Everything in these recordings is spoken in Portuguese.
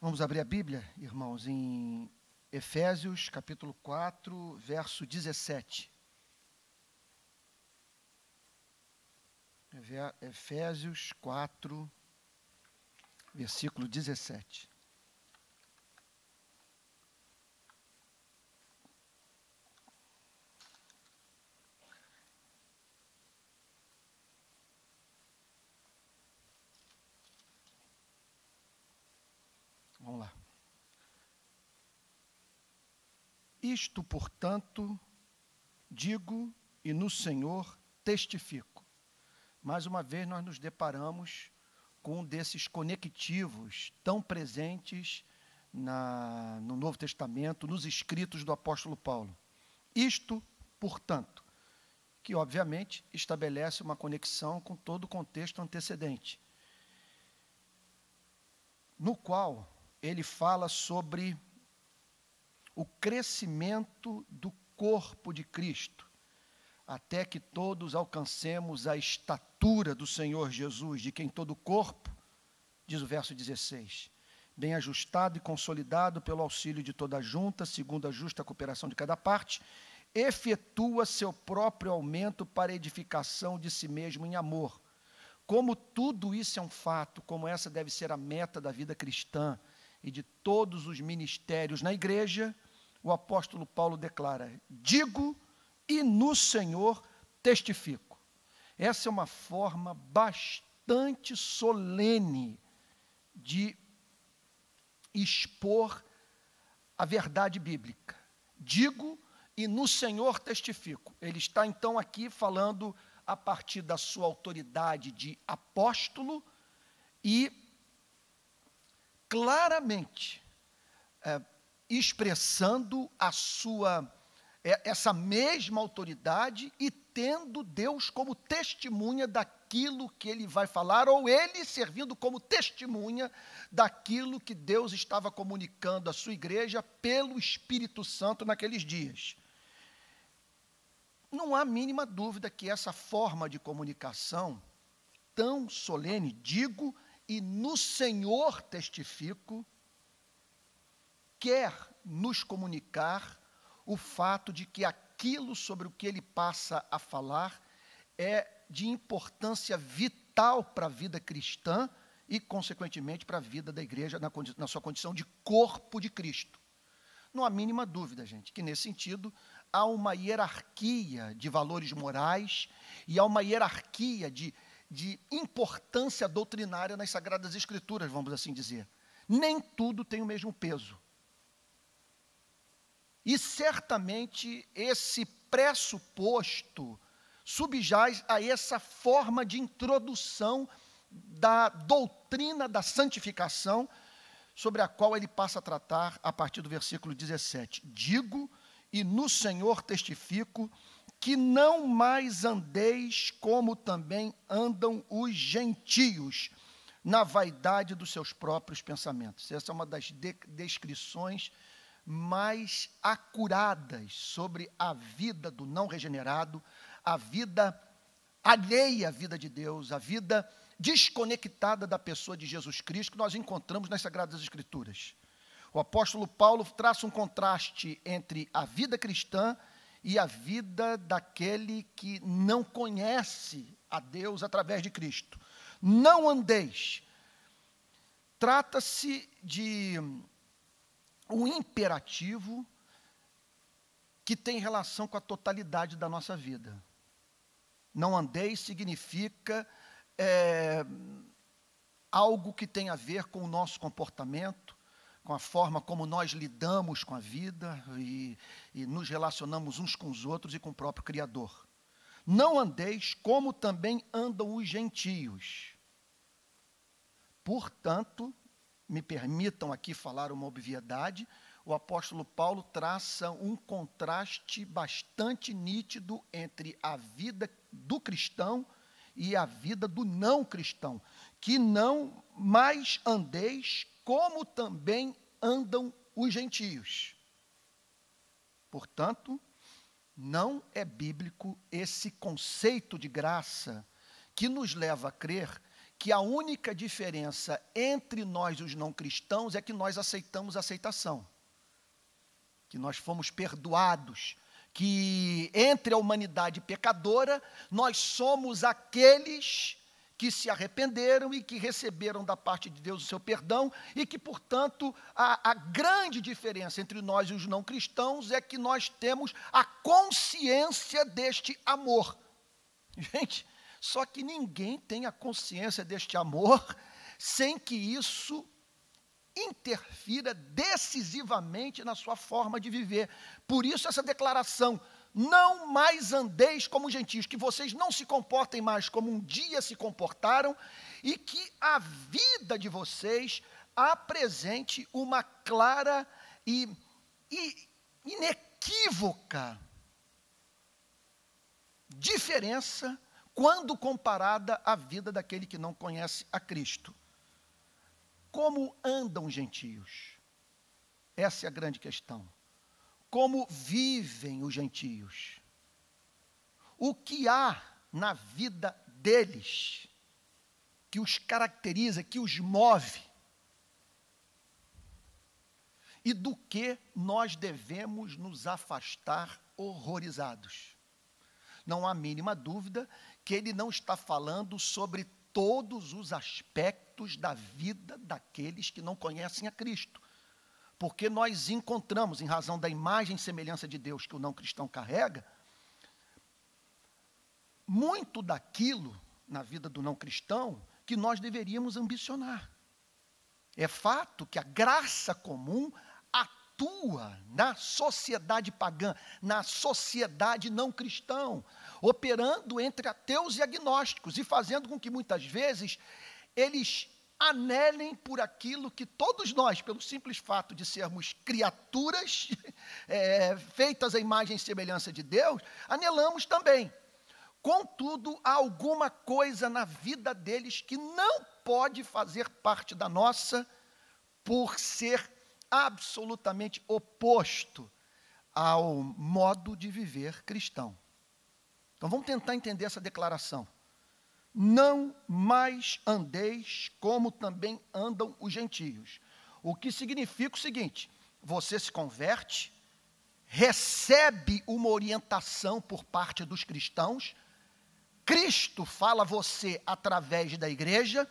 Vamos abrir a Bíblia, irmãos, em Efésios, capítulo 4, verso 17. Efésios 4, versículo 17. Vamos lá. Isto, portanto, digo e no Senhor testifico. Mais uma vez nós nos deparamos com um desses conectivos tão presentes no Novo Testamento, nos escritos do apóstolo Paulo. Isto, portanto, que obviamente estabelece uma conexão com todo o contexto antecedente, no qual ele fala sobre o crescimento do corpo de Cristo, até que todos alcancemos a estatura do Senhor Jesus, de quem todo o corpo, diz o verso 16, bem ajustado e consolidado pelo auxílio de toda a junta, segundo a justa cooperação de cada parte, efetua seu próprio aumento para edificação de si mesmo em amor. Como tudo isso é um fato, como essa deve ser a meta da vida cristã e de todos os ministérios na igreja, o apóstolo Paulo declara: digo e no Senhor testifico. Essa é uma forma bastante solene de expor a verdade bíblica. Digo e no Senhor testifico. Ele está então aqui falando a partir da sua autoridade de apóstolo e claramente expressando essa mesma autoridade e tendo Deus como testemunha daquilo que ele vai falar, ou ele servindo como testemunha daquilo que Deus estava comunicando à sua igreja pelo Espírito Santo naqueles dias. Não há mínima dúvida que essa forma de comunicação tão solene, digo e no Senhor testifico, quer nos comunicar o fato de que aquilo sobre o que ele passa a falar é de importância vital para a vida cristã e, consequentemente, para a vida da igreja na sua condição de corpo de Cristo. Não há mínima dúvida, gente, que nesse sentido há uma hierarquia de valores morais e há uma hierarquia de importância doutrinária nas Sagradas Escrituras, vamos assim dizer. Nem tudo tem o mesmo peso. E certamente esse pressuposto subjaz a essa forma de introdução da doutrina da santificação, sobre a qual ele passa a tratar a partir do versículo 17. Digo e no Senhor testifico que não mais andeis como também andam os gentios, na vaidade dos seus próprios pensamentos. Essa é uma das descrições mais acuradas sobre a vida do não regenerado, a vida alheia à vida de Deus, a vida desconectada da pessoa de Jesus Cristo que nós encontramos nas Sagradas Escrituras. O apóstolo Paulo traça um contraste entre a vida cristã e a vida daquele que não conhece a Deus através de Cristo. Não andeis. Trata-se de um imperativo que tem relação com a totalidade da nossa vida. Não andeis significa algo que tem a ver com o nosso comportamento, com a forma como nós lidamos com a vida e nos relacionamos uns com os outros e com o próprio Criador. Não andeis como também andam os gentios. Portanto, me permitam aqui falar uma obviedade, o apóstolo Paulo traça um contraste bastante nítido entre a vida do cristão e a vida do não cristão, que não mais andeis como também andam os gentios. Portanto, não é bíblico esse conceito de graça que nos leva a crer que a única diferença entre nós e os não cristãos é que nós aceitamos a aceitação, que nós fomos perdoados, que entre a humanidade pecadora, nós somos aqueles que se arrependeram e que receberam da parte de Deus o seu perdão, e que, portanto, a grande diferença entre nós e os não cristãos é que nós temos a consciência deste amor. Gente, só que ninguém tem a consciência deste amor sem que isso interfira decisivamente na sua forma de viver. Por isso essa declaração: não mais andeis como gentios, que vocês não se comportem mais como um dia se comportaram, e que a vida de vocês apresente uma clara e inequívoca diferença quando comparada à vida daquele que não conhece a Cristo. Como andam os gentios? Essa é a grande questão. Como vivem os gentios? O que há na vida deles que os caracteriza, que os move? E do que nós devemos nos afastar horrorizados? Não há a mínima dúvida que ele não está falando sobre todos os aspectos da vida daqueles que não conhecem a Cristo. Porque nós encontramos, em razão da imagem e semelhança de Deus que o não cristão carrega, muito daquilo na vida do não cristão que nós deveríamos ambicionar. É fato que a graça comum atua na sociedade pagã, na sociedade não cristã, operando entre ateus e agnósticos e fazendo com que muitas vezes eles anelem por aquilo que todos nós, pelo simples fato de sermos criaturas feitas à imagem e semelhança de Deus, anelamos também. Contudo, há alguma coisa na vida deles que não pode fazer parte da nossa, por ser absolutamente oposto ao modo de viver cristão. Então vamos tentar entender essa declaração. Não mais andeis como também andam os gentios. O que significa o seguinte: você se converte, recebe uma orientação por parte dos cristãos, Cristo fala a você através da igreja,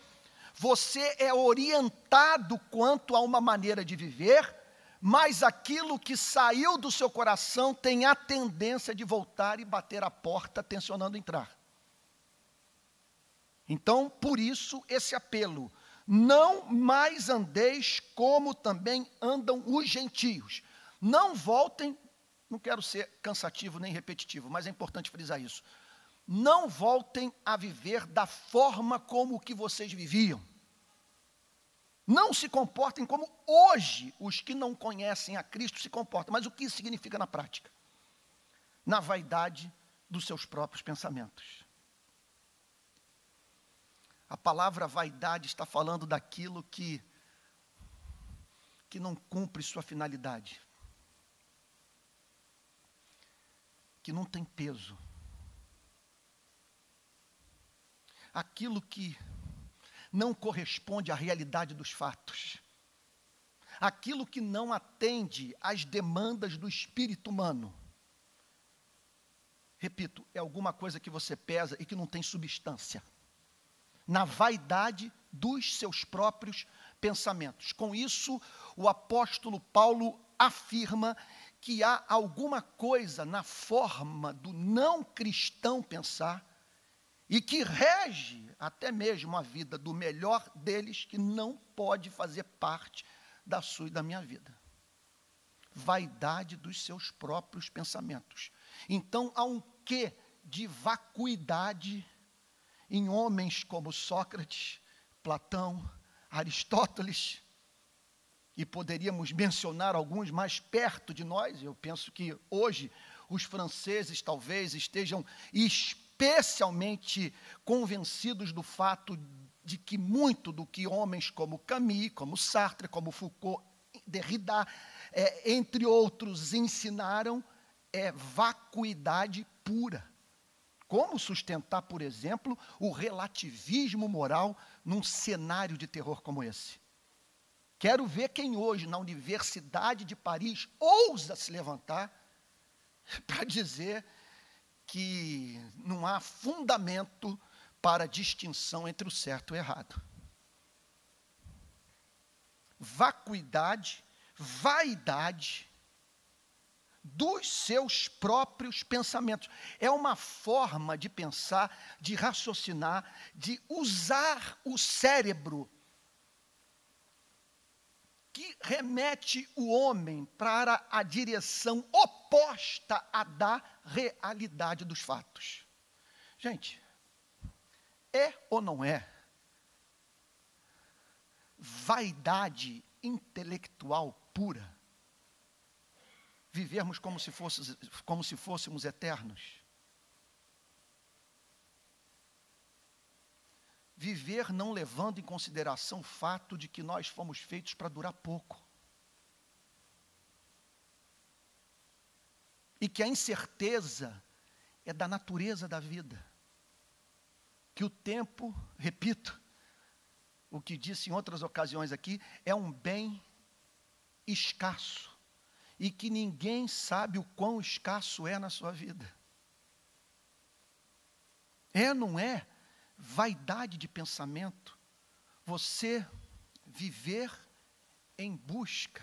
você é orientado quanto a uma maneira de viver, mas aquilo que saiu do seu coração tem a tendência de voltar e bater a porta, tensionando entrar. Então, por isso, esse apelo: não mais andeis como também andam os gentios. Não voltem, não quero ser cansativo nem repetitivo, mas é importante frisar isso. Não voltem a viver da forma como que vocês viviam. Não se comportem como hoje os que não conhecem a Cristo se comportam. Mas o que isso significa na prática? Na vaidade dos seus próprios pensamentos. A palavra vaidade está falando daquilo que não cumpre sua finalidade, que não tem peso, aquilo que não corresponde à realidade dos fatos, aquilo que não atende às demandas do espírito humano. Repito, é alguma coisa que você pesa e que não tem substância, na vaidade dos seus próprios pensamentos. Com isso, o apóstolo Paulo afirma que há alguma coisa na forma do não cristão pensar e que rege até mesmo a vida do melhor deles, que não pode fazer parte da sua e da minha vida. Vaidade dos seus próprios pensamentos. Então, há um quê de vacuidade em homens como Sócrates, Platão, Aristóteles, e poderíamos mencionar alguns mais perto de nós. Eu penso que hoje os franceses talvez estejam especialmente convencidos do fato de que muito do que homens como Camus, como Sartre, como Foucault, Derrida, entre outros, ensinaram é vacuidade pura. Como sustentar, por exemplo, o relativismo moral num cenário de terror como esse? Quero ver quem hoje, na Universidade de Paris, ousa se levantar para dizer que não há fundamento para distinção entre o certo e o errado. Vacuidade, vaidade dos seus próprios pensamentos. É uma forma de pensar, de raciocinar, de usar o cérebro que remete o homem para a direção oposta à da realidade dos fatos. Gente, é ou não é vaidade intelectual pura vivermos como se fôssemos eternos? Viver não levando em consideração o fato de que nós fomos feitos para durar pouco. E que a incerteza é da natureza da vida. Que o tempo, repito, o que disse em outras ocasiões aqui, é um bem escasso. E que ninguém sabe o quão escasso é na sua vida. É, não é? Vaidade de pensamento, você viver em busca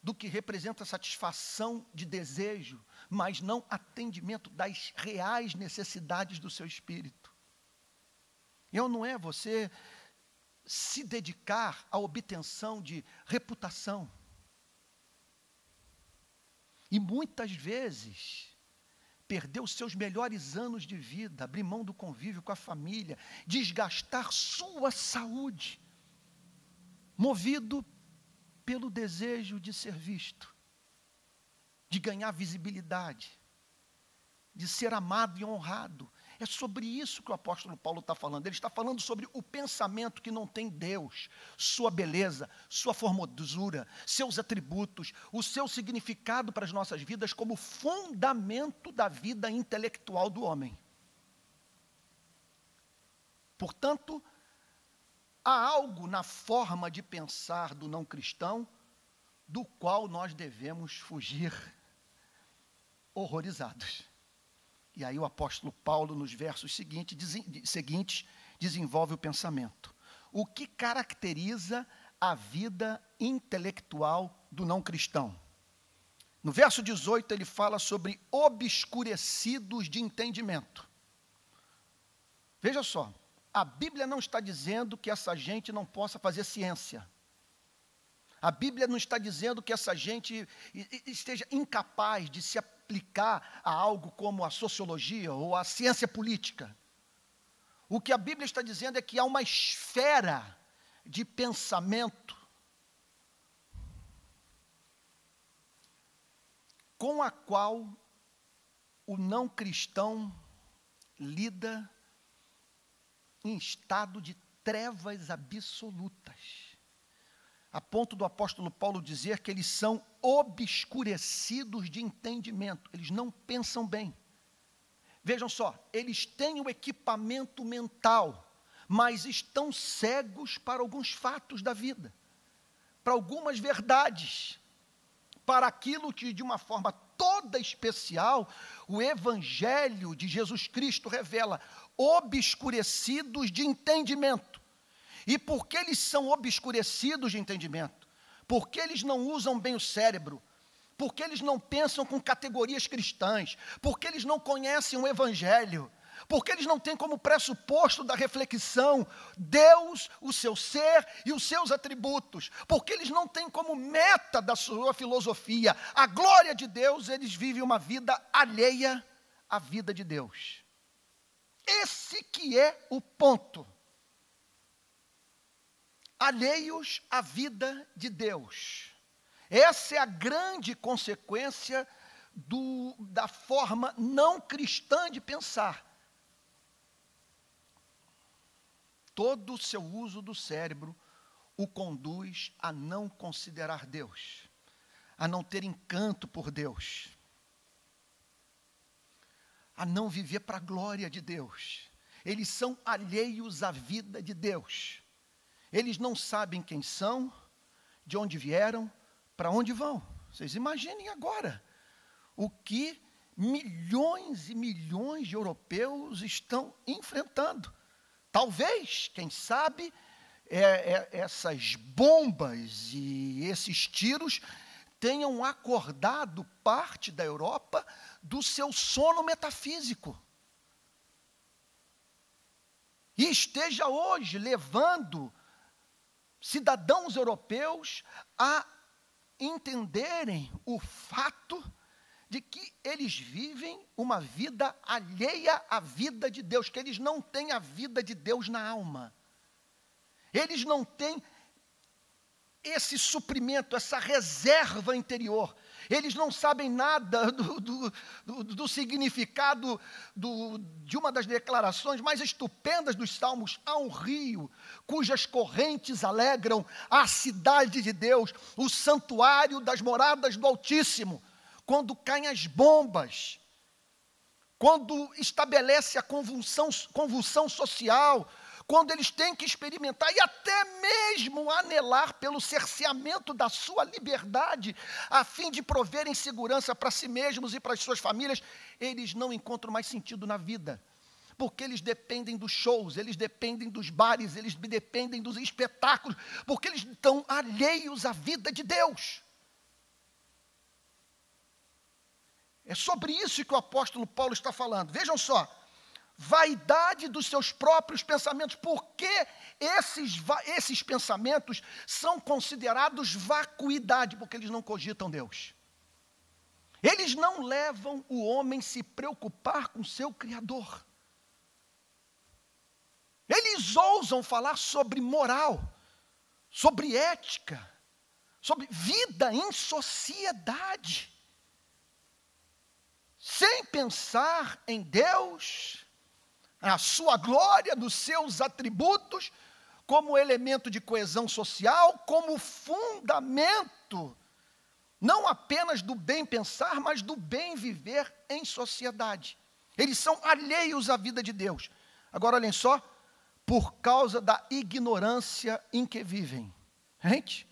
do que representa satisfação de desejo, mas não atendimento das reais necessidades do seu espírito. Eu não é você se dedicar à obtenção de reputação. E muitas vezes perder os seus melhores anos de vida, abrir mão do convívio com a família, desgastar sua saúde, movido pelo desejo de ser visto, de ganhar visibilidade, de ser amado e honrado. É sobre isso que o apóstolo Paulo está falando. Ele está falando sobre o pensamento que não tem Deus, sua beleza, sua formosura, seus atributos, o seu significado para as nossas vidas como fundamento da vida intelectual do homem. Portanto, há algo na forma de pensar do não cristão do qual nós devemos fugir horrorizados. E aí o apóstolo Paulo, nos versos seguintes, desenvolve o pensamento. O que caracteriza a vida intelectual do não cristão? No verso 18, ele fala sobre obscurecidos de entendimento. Veja só, a Bíblia não está dizendo que essa gente não possa fazer ciência. A Bíblia não está dizendo que essa gente esteja incapaz de se aplicar a algo como a sociologia ou a ciência política. O que a Bíblia está dizendo é que há uma esfera de pensamento com a qual o não cristão lida em estado de trevas absolutas. A ponto do apóstolo Paulo dizer que eles são obscurecidos de entendimento, eles não pensam bem. Vejam só, eles têm o equipamento mental, mas estão cegos para alguns fatos da vida, para algumas verdades, para aquilo que de uma forma toda especial, o Evangelho de Jesus Cristo revela, obscurecidos de entendimento. E por que eles são obscurecidos de entendimento? Porque eles não usam bem o cérebro, porque eles não pensam com categorias cristãs, porque eles não conhecem o Evangelho, porque eles não têm como pressuposto da reflexão Deus, o seu ser e os seus atributos, porque eles não têm como meta da sua filosofia a glória de Deus, eles vivem uma vida alheia à vida de Deus. Esse que é o ponto. Alheios à vida de Deus. Essa é a grande consequência da forma não cristã de pensar. Todo o seu uso do cérebro o conduz a não considerar Deus, a não ter encanto por Deus. a não viver para a glória de Deus. Eles são alheios à vida de Deus. Eles não sabem quem são, de onde vieram, para onde vão. Vocês imaginem agora o que milhões e milhões de europeus estão enfrentando. Talvez, quem sabe, essas bombas e esses tiros tenham acordado parte da Europa do seu sono metafísico. E esteja hoje levando cidadãos europeus a entenderem o fato de que eles vivem uma vida alheia à vida de Deus, que eles não têm a vida de Deus na alma. Eles não têm esse suprimento, essa reserva interior. Eles não sabem nada do significado de uma das declarações mais estupendas dos Salmos. Há um rio cujas correntes alegram a cidade de Deus, o santuário das moradas do Altíssimo. Quando caem as bombas, quando estabelece a convulsão social, quando eles têm que experimentar e até mesmo anelar pelo cerceamento da sua liberdade, a fim de proverem segurança para si mesmos e para as suas famílias, eles não encontram mais sentido na vida, porque eles dependem dos shows, eles dependem dos bares, eles dependem dos espetáculos, porque eles estão alheios à vida de Deus. É sobre isso que o apóstolo Paulo está falando. Vejam só. Vaidade dos seus próprios pensamentos. Por que esses pensamentos são considerados vacuidade? Porque eles não cogitam Deus. Eles não levam o homem a se preocupar com seu Criador. Eles ousam falar sobre moral, sobre ética, sobre vida em sociedade, sem pensar em Deus, a sua glória, nos seus atributos, como elemento de coesão social, como fundamento, não apenas do bem pensar, mas do bem viver em sociedade. Eles são alheios à vida de Deus. Agora, olhem só, por causa da ignorância em que vivem. Gente,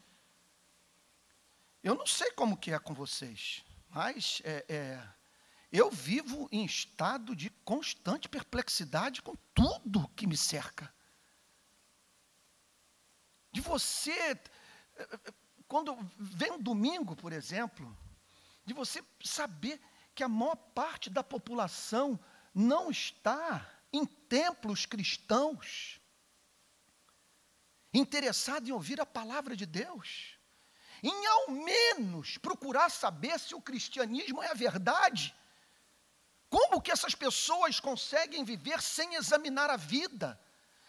eu não sei como que é com vocês, mas eu vivo em estado de constante perplexidade com tudo que me cerca. De você, quando vem um domingo, por exemplo, de você saber que a maior parte da população não está em templos cristãos, interessada em ouvir a palavra de Deus, em ao menos procurar saber se o cristianismo é a verdade. Como que essas pessoas conseguem viver sem examinar a vida,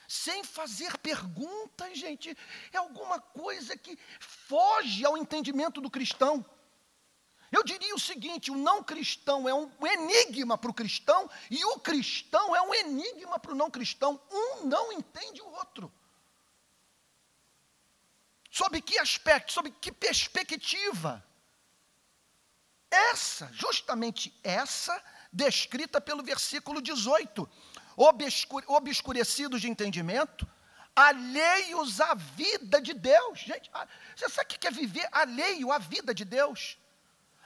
sem fazer perguntas, gente? É alguma coisa que foge ao entendimento do cristão. Eu diria o seguinte, o não cristão é um enigma para o cristão, e o cristão é um enigma para o não cristão. Um não entende o outro. Sob que aspecto, sob que perspectiva? Justamente essa, descrita pelo versículo 18, obscurecidos de entendimento, alheios à vida de Deus. Gente, você sabe o que é viver alheio à vida de Deus?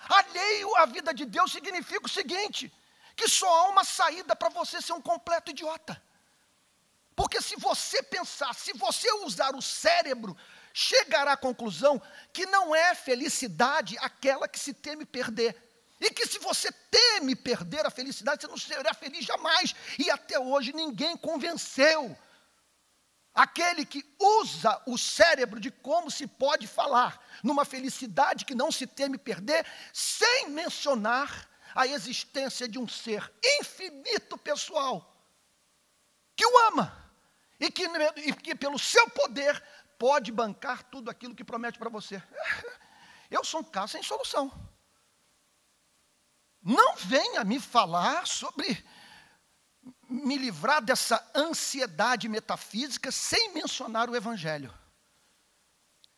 Alheio à vida de Deus significa o seguinte, que só há uma saída para você ser um completo idiota. Porque se você pensar, se você usar o cérebro, chegará à conclusão que não é felicidade aquela que se teme perder. E que se você teme perder a felicidade, você não será feliz jamais. E até hoje ninguém convenceu aquele que usa o cérebro de como se pode falar numa felicidade que não se teme perder, sem mencionar a existência de um ser infinito pessoal, que o ama, e que pelo seu poder pode bancar tudo aquilo que promete para você. Eu sou um caso sem solução. Não venha me falar sobre me livrar dessa ansiedade metafísica sem mencionar o Evangelho.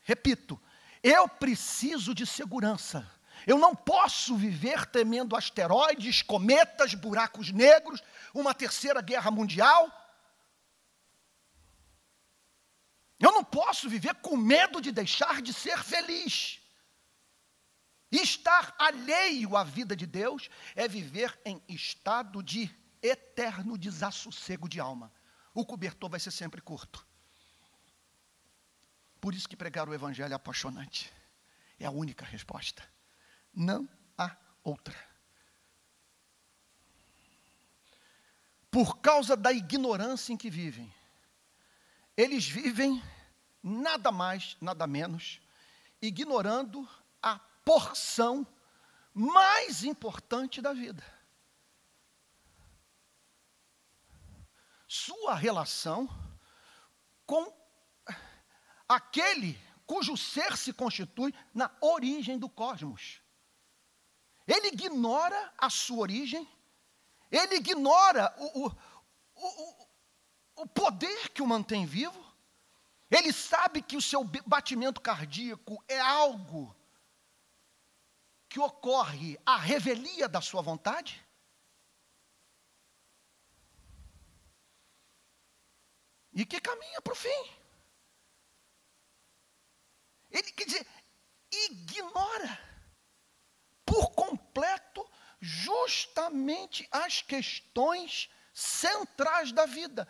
Repito, eu preciso de segurança, Eu não posso viver temendo asteroides, cometas, buracos negros, uma terceira guerra mundial. Eu não posso viver com medo de deixar de ser feliz. E estar alheio à vida de Deus é viver em estado de eterno desassossego de alma. O cobertor vai ser sempre curto. Por isso que pregar o evangelho é apaixonante. É a única resposta. Não há outra. Por causa da ignorância em que vivem, eles vivem nada mais, nada menos, ignorando a porção mais importante da vida. Sua relação com aquele cujo ser se constitui na origem do cosmos. Ele ignora a sua origem, ele ignora o poder que o mantém vivo, ele sabe que o seu batimento cardíaco é algo que ocorre à revelia da sua vontade. E que caminha para o fim. Ele, quer dizer, ignora por completo justamente as questões centrais da vida,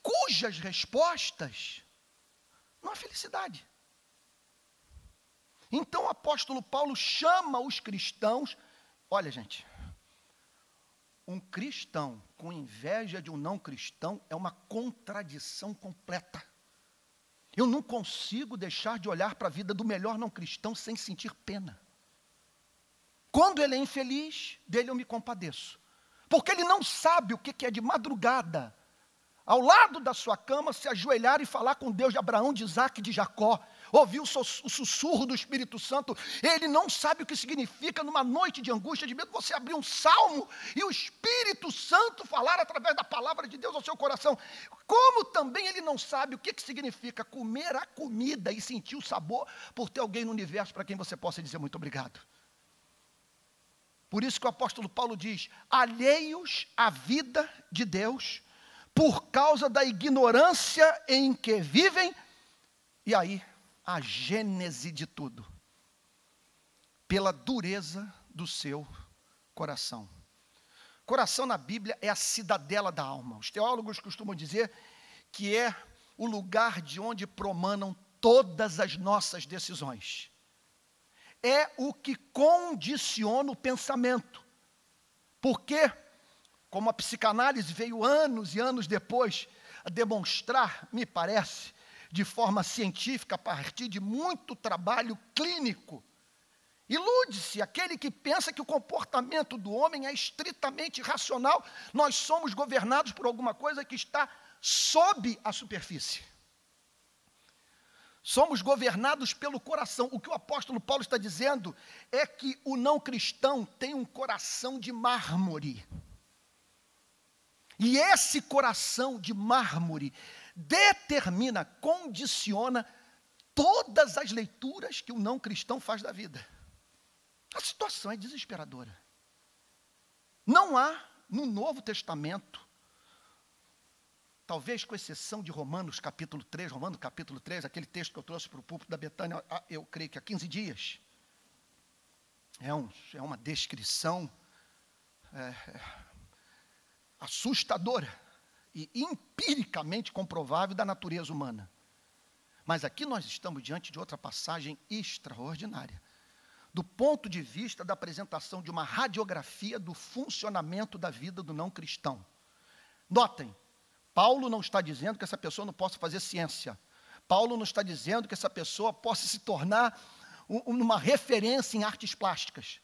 cujas respostas não há felicidade. Então o apóstolo Paulo chama os cristãos, olha gente, um cristão com inveja de um não cristão é uma contradição completa. Eu não consigo deixar de olhar para a vida do melhor não cristão sem sentir pena. Quando ele é infeliz, dele eu me compadeço. Porque ele não sabe o que é de madrugada, ao lado da sua cama, se ajoelhar e falar com Deus de Abraão, de Isaac e de Jacó. Ouvir o sussurro do Espírito Santo. Ele não sabe o que significa numa noite de angústia, de medo, você abrir um salmo e o Espírito Santo falar através da palavra de Deus ao seu coração. Como também ele não sabe o que significa comer a comida e sentir o sabor por ter alguém no universo para quem você possa dizer muito obrigado. Por isso que o apóstolo Paulo diz, alheios à vida de Deus, por causa da ignorância em que vivem, e aí, a gênese de tudo, pela dureza do seu coração. Coração na Bíblia é a cidadela da alma. Os teólogos costumam dizer que é o lugar de onde promanam todas as nossas decisões. É o que condiciona o pensamento. Porque, como a psicanálise veio anos e anos depois a demonstrar, me parece, de forma científica, a partir de muito trabalho clínico, ilude-se aquele que pensa que o comportamento do homem é estritamente racional. Nós somos governados por alguma coisa que está sob a superfície. Somos governados pelo coração. O que o apóstolo Paulo está dizendo é que o não cristão tem um coração de mármore. E esse coração de mármore determina, condiciona todas as leituras que o não cristão faz da vida. A situação é desesperadora. Não há no Novo Testamento, talvez com exceção de Romanos capítulo 3, aquele texto que eu trouxe para o púlpito da Betânia, eu creio que há 15 dias. É uma descrição assustadora e empiricamente comprovável da natureza humana. Mas aqui nós estamos diante de outra passagem extraordinária, do ponto de vista da apresentação de uma radiografia do funcionamento da vida do não cristão. Notem, Paulo não está dizendo que essa pessoa não possa fazer ciência. Paulo não está dizendo que essa pessoa possa se tornar uma referência em artes plásticas.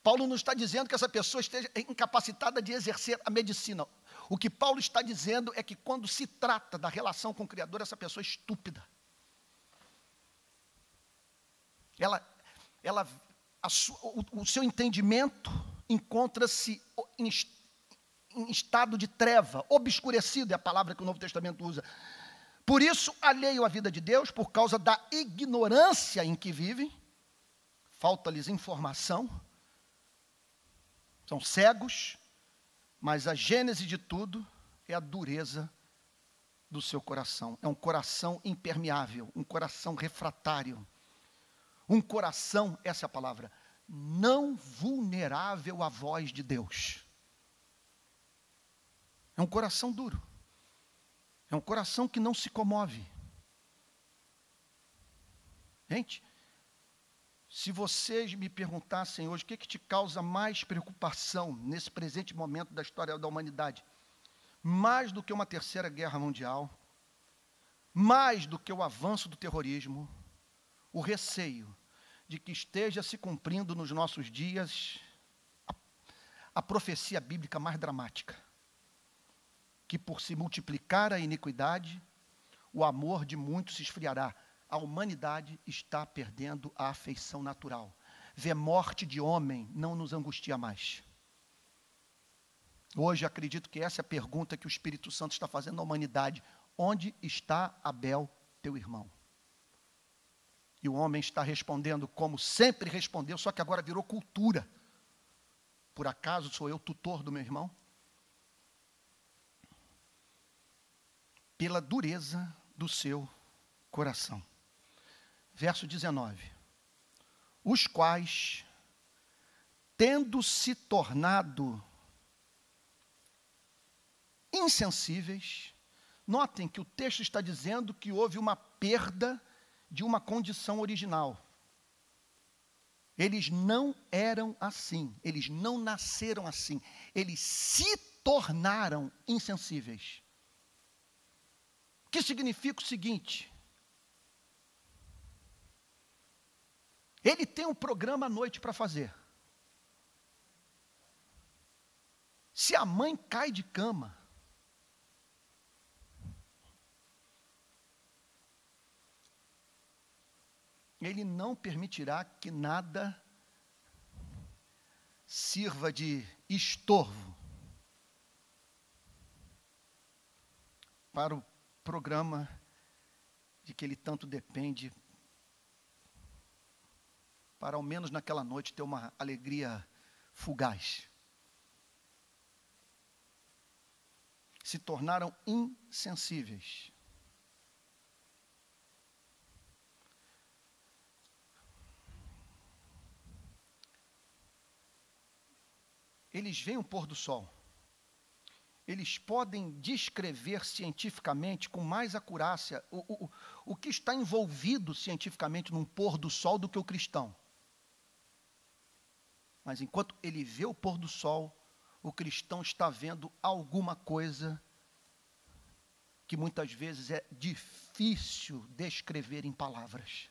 Paulo não está dizendo que essa pessoa esteja incapacitada de exercer a medicina. O que Paulo está dizendo é que quando se trata da relação com o Criador, essa pessoa é estúpida. O seu entendimento encontra-se em estado de treva, obscurecido é a palavra que o Novo Testamento usa. Por isso, alheio à vida de Deus, por causa da ignorância em que vivem, falta-lhes informação, são cegos, mas a gênese de tudo é a dureza do seu coração. É um coração impermeável, um coração refratário, um coração, essa é a palavra, não vulnerável à voz de Deus. É um coração duro. É um coração que não se comove. Gente, se vocês me perguntassem hoje o que te causa mais preocupação nesse presente momento da história da humanidade, mais do que uma terceira guerra mundial, mais do que o avanço do terrorismo, o receio de que esteja se cumprindo nos nossos dias a profecia bíblica mais dramática, que por se multiplicar a iniquidade, o amor de muitos se esfriará. A humanidade está perdendo a afeição natural. Ver morte de homem não nos angustia mais. Hoje acredito que essa é a pergunta que o Espírito Santo está fazendo à humanidade. Onde está Abel, teu irmão? E o homem está respondendo como sempre respondeu, só que agora virou cultura. Por acaso sou eu tutor do meu irmão? Pela dureza do seu coração. Verso 19. Os quais, tendo se tornado insensíveis, notem que o texto está dizendo que houve uma perda de uma condição original. Eles não eram assim, eles não nasceram assim, eles se tornaram insensíveis. O que significa o seguinte: ele tem um programa à noite para fazer. Se a mãe cai de cama, ele não permitirá que nada sirva de estorvo para o programa de que ele tanto depende, para ao menos naquela noite ter uma alegria fugaz. Se tornaram insensíveis. Eles veem o pôr do sol. Eles podem descrever cientificamente com mais acurácia o que está envolvido cientificamente num pôr do sol do que o cristão. Mas enquanto ele vê o pôr do sol, o cristão está vendo alguma coisa que muitas vezes é difícil descrever em palavras.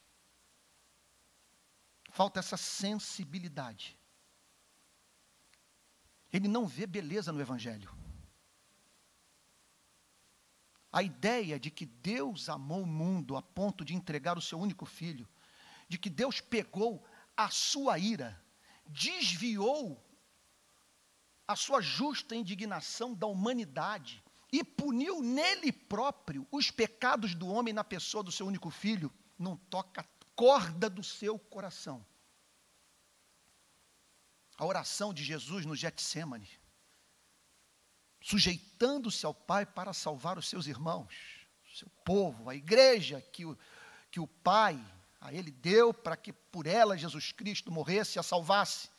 Falta essa sensibilidade. Ele não vê beleza no Evangelho. A ideia de que Deus amou o mundo a ponto de entregar o seu único filho, de que Deus pegou a sua ira, desviou a sua justa indignação da humanidade e puniu nele próprio os pecados do homem na pessoa do seu único filho, não toca a corda do seu coração. A oração de Jesus no Getsêmani, sujeitando-se ao Pai para salvar os seus irmãos, o seu povo, a igreja que o Pai a ele deu para que por ela Jesus Cristo morresse e a salvasse.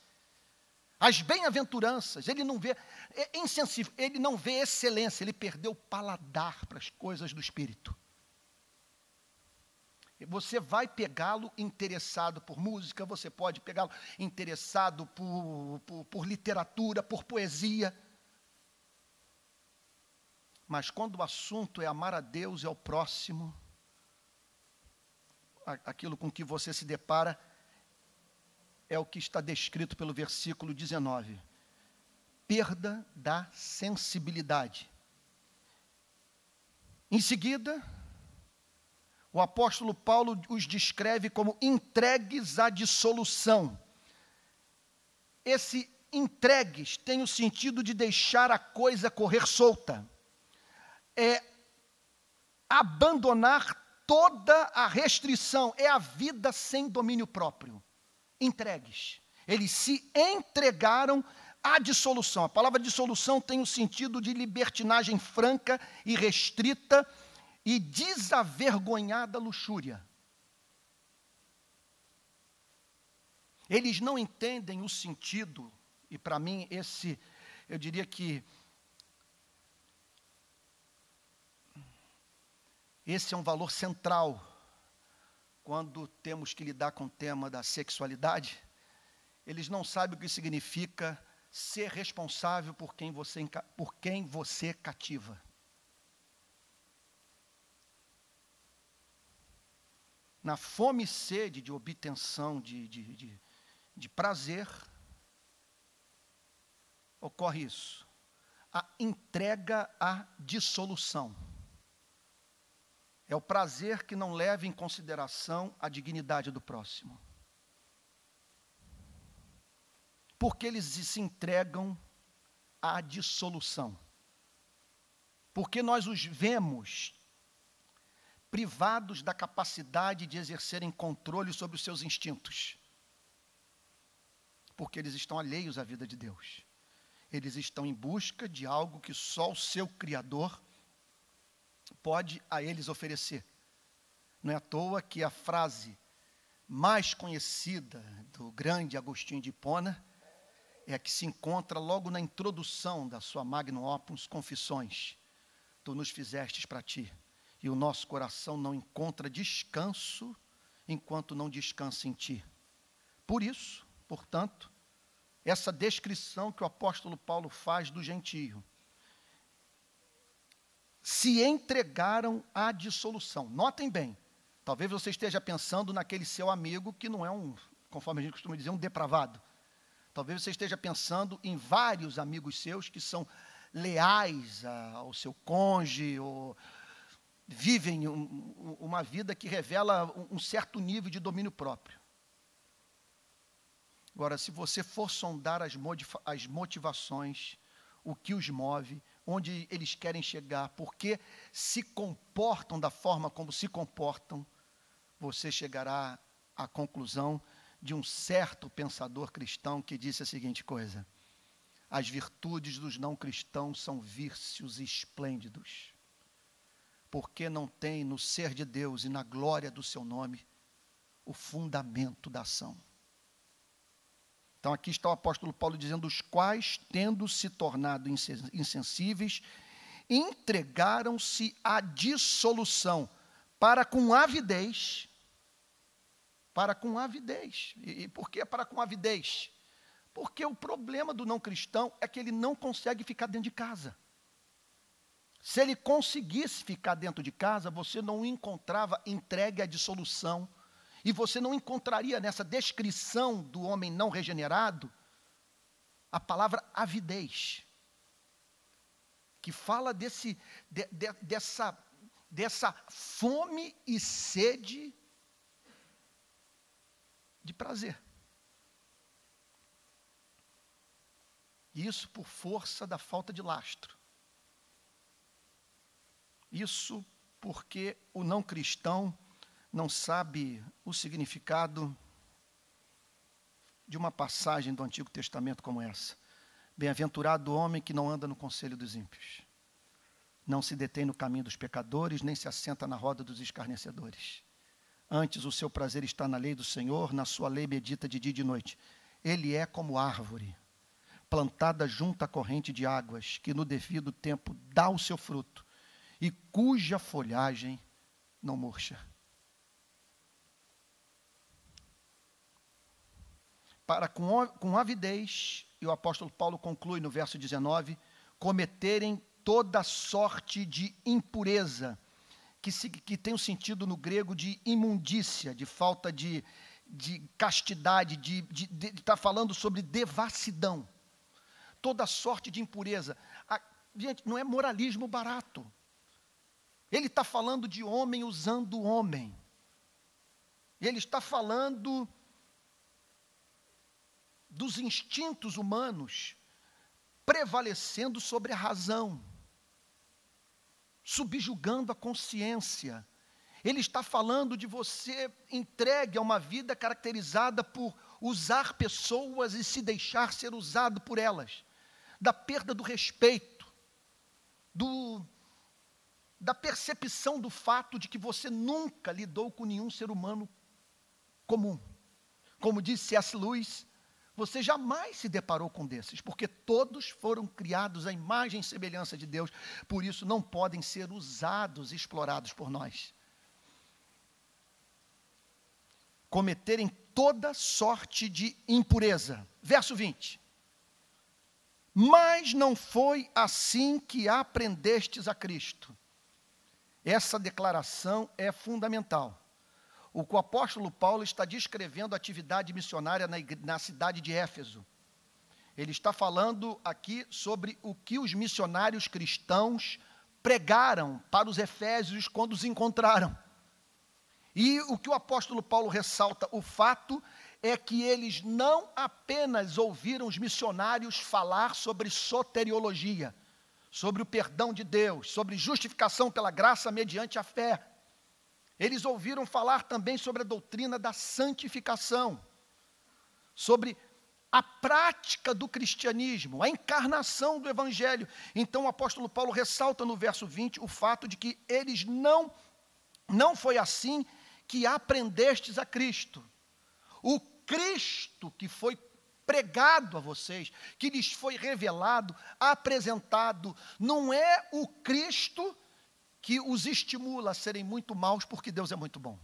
As bem-aventuranças, ele não vê, é insensível, ele não vê excelência, ele perdeu o paladar para as coisas do Espírito. Você vai pegá-lo interessado por música, você pode pegá-lo interessado por literatura, por poesia. Mas quando o assunto é amar a Deus e ao próximo, aquilo com que você se depara é o que está descrito pelo versículo 19. Perda da sensibilidade. Em seguida, o apóstolo Paulo os descreve como entregues à dissolução. Esse entregues tem o sentido de deixar a coisa correr solta. É abandonar toda a restrição, é a vida sem domínio próprio. entregues. Eles se entregaram à dissolução. A palavra dissolução tem o sentido de libertinagem franca e restrita e desavergonhada luxúria. Eles não entendem o sentido, e para mim eu diria que esse é um valor central quando temos que lidar com o tema da sexualidade. Eles não sabem o que significa ser responsável por quem você cativa. Na fome e sede de obtenção de prazer, ocorre isso. A entrega à dissolução. É o prazer que não leva em consideração a dignidade do próximo. Porque eles se entregam à dissolução. Porque nós os vemos privados da capacidade de exercerem controle sobre os seus instintos. Porque eles estão alheios à vida de Deus. Eles estão em busca de algo que só o seu Criador pode a eles oferecer. Não é à toa que a frase mais conhecida do grande Agostinho de Hipona é a que se encontra logo na introdução da sua Magnum Opus, Confissões. Tu nos fizestes para ti, e o nosso coração não encontra descanso enquanto não descansa em ti. Por isso, portanto, essa descrição que o apóstolo Paulo faz do gentio, se entregaram à dissolução. Notem bem, talvez você esteja pensando naquele seu amigo que não é conforme a gente costuma dizer, um depravado. Talvez você esteja pensando em vários amigos seus que são leais ao seu cônjuge, ou vivem uma vida que revela um certo nível de domínio próprio. Agora, se você for sondar as motivações, o que os move, onde eles querem chegar, por que se comportam da forma como se comportam, você chegará à conclusão de um certo pensador cristão que disse a seguinte coisa: as virtudes dos não cristãos são vícios esplêndidos, porque não tem no ser de Deus e na glória do seu nome o fundamento da ação. Então aqui está o apóstolo Paulo dizendo: os quais, tendo se tornado insensíveis, entregaram-se à dissolução, para com avidez. E por que para com avidez? Porque o problema do não cristão é que ele não consegue ficar dentro de casa. Se ele conseguisse ficar dentro de casa, você não o encontrava entregue à dissolução. E você não encontraria nessa descrição do homem não regenerado a palavra avidez, que fala dessa fome e sede de prazer. Isso por força da falta de lastro. Isso porque o não cristão não sabe o significado de uma passagem do Antigo Testamento como essa. Bem-aventurado o homem que não anda no conselho dos ímpios, não se detém no caminho dos pecadores, nem se assenta na roda dos escarnecedores. Antes o seu prazer está na lei do Senhor, na sua lei medita de dia e de noite. Ele é como árvore, plantada junto à corrente de águas, que no devido tempo dá o seu fruto, e cuja folhagem não murcha. Para com avidez, e o apóstolo Paulo conclui no verso 19, cometerem toda sorte de impureza, que tem o sentido no grego de imundícia, de falta de castidade, está falando sobre devassidão. Toda sorte de impureza. Gente, não é moralismo barato. Ele está falando de homem usando homem. Ele está falando dos instintos humanos prevalecendo sobre a razão, subjugando a consciência. Ele está falando de você entregue a uma vida caracterizada por usar pessoas e se deixar ser usado por elas, da perda do respeito, da percepção do fato de que você nunca lidou com nenhum ser humano comum. Como disse C.S. Lewis, você jamais se deparou com desses, porque todos foram criados à imagem e semelhança de Deus, por isso não podem ser usados e explorados por nós. Cometerem toda sorte de impureza. Verso 20. Mas não foi assim que aprendestes a Cristo. Essa declaração é fundamental. O que o apóstolo Paulo está descrevendo a atividade missionária na cidade de Éfeso. Ele está falando aqui sobre o que os missionários cristãos pregaram para os efésios quando os encontraram. E o que o apóstolo Paulo ressalta, o fato é que eles não apenas ouviram os missionários falar sobre soteriologia, sobre o perdão de Deus, sobre justificação pela graça mediante a fé. Eles ouviram falar também sobre a doutrina da santificação, sobre a prática do cristianismo, a encarnação do evangelho. Então o apóstolo Paulo ressalta no verso 20 o fato de que eles não foi assim que aprendestes a Cristo. O Cristo que foi pregado a vocês, que lhes foi revelado, apresentado, não é o Cristo que os estimula a serem muito maus, porque Deus é muito bom.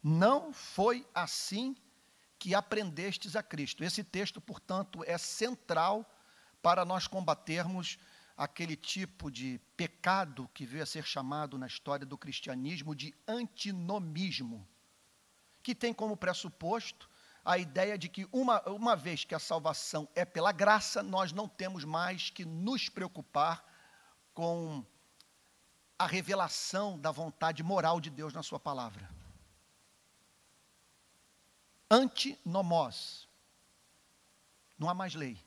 Não foi assim que aprendestes a Cristo. Esse texto, portanto, é central para nós combatermos aquele tipo de pecado que veio a ser chamado na história do cristianismo de antinomismo, que tem como pressuposto a ideia de que uma vez que a salvação é pela graça, nós não temos mais que nos preocupar com a revelação da vontade moral de Deus na sua palavra. Antinomós. Não há mais lei.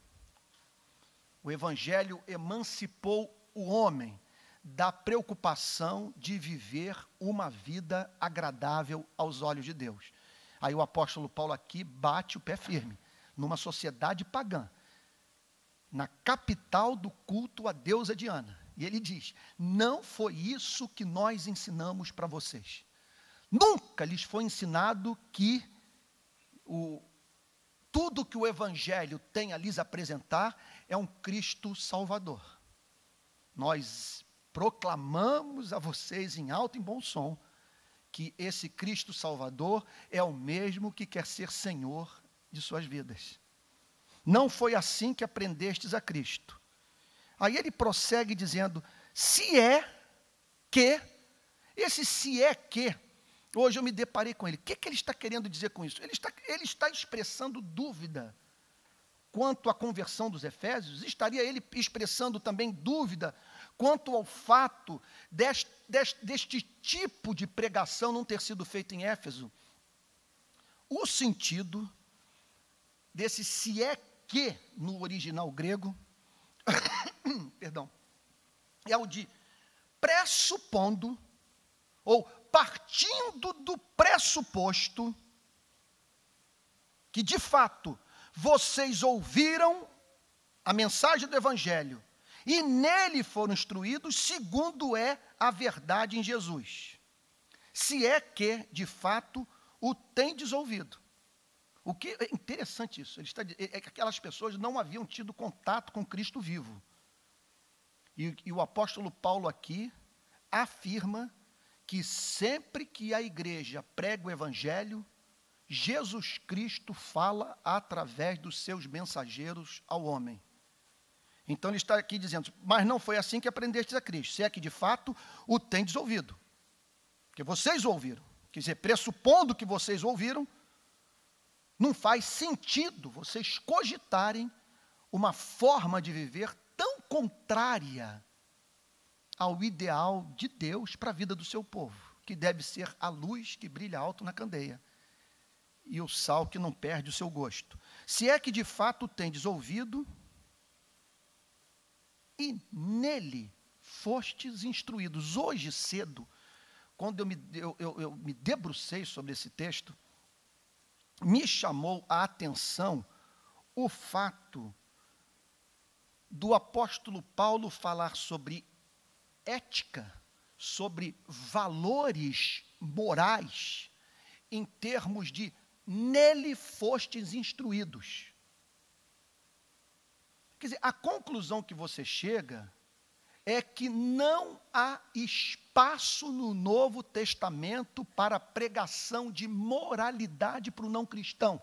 O Evangelho emancipou o homem da preocupação de viver uma vida agradável aos olhos de Deus. Aí o apóstolo Paulo aqui bate o pé firme, numa sociedade pagã, na capital do culto à deusa Diana. E ele diz, não foi isso que nós ensinamos para vocês. Nunca lhes foi ensinado que tudo que o Evangelho tem a lhes apresentar é um Cristo Salvador. Nós proclamamos a vocês em alto e bom som que esse Cristo Salvador é o mesmo que quer ser Senhor de suas vidas. Não foi assim que aprendestes a Cristo. Aí ele prossegue dizendo, se é que, esse se é que, hoje eu me deparei com ele. O que ele está querendo dizer com isso? Ele está expressando dúvida quanto à conversão dos efésios. Estaria ele expressando também dúvida quanto ao fato deste tipo de pregação não ter sido feito em Éfeso? O sentido desse se é que, no original grego, perdão, é o de pressupondo, ou partindo do pressuposto que, de fato, vocês ouviram a mensagem do Evangelho e nele foram instruídos segundo é a verdade em Jesus. Se é que, de fato, o tendes ouvido. O que é interessante isso, é que aquelas pessoas não haviam tido contato com Cristo vivo. E o apóstolo Paulo aqui afirma que sempre que a igreja prega o Evangelho, Jesus Cristo fala através dos seus mensageiros ao homem. Então ele está aqui dizendo, mas não foi assim que aprendestes a Cristo, se é que de fato o tendes ouvido. Porque vocês ouviram. Quer dizer, pressupondo que vocês ouviram, não faz sentido vocês cogitarem uma forma de viver tão contrária ao ideal de Deus para a vida do seu povo, que deve ser a luz que brilha alto na candeia e o sal que não perde o seu gosto. Se é que de fato tendes ouvido e nele fostes instruídos. Hoje cedo, quando eu me debrucei sobre esse texto, me chamou a atenção o fato do apóstolo Paulo falar sobre ética, sobre valores morais, em termos de nele fostes instruídos. Quer dizer, a conclusão que você chega é que não há espaço no Novo Testamento para a pregação de moralidade para o não cristão.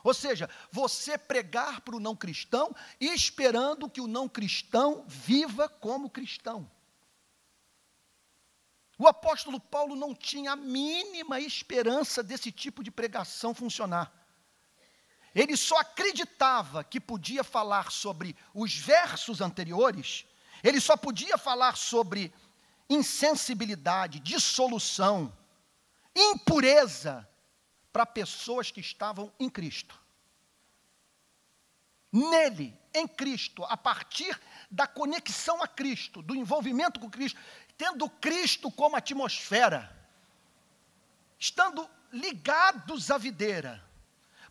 Ou seja, você pregar para o não cristão esperando que o não cristão viva como cristão. O apóstolo Paulo não tinha a mínima esperança desse tipo de pregação funcionar. Ele só acreditava que podia falar sobre os versos anteriores, ele só podia falar sobre insensibilidade, dissolução, impureza para pessoas que estavam em Cristo. Nele, em Cristo, a partir da conexão a Cristo, do envolvimento com Cristo, tendo Cristo como atmosfera, estando ligados à videira,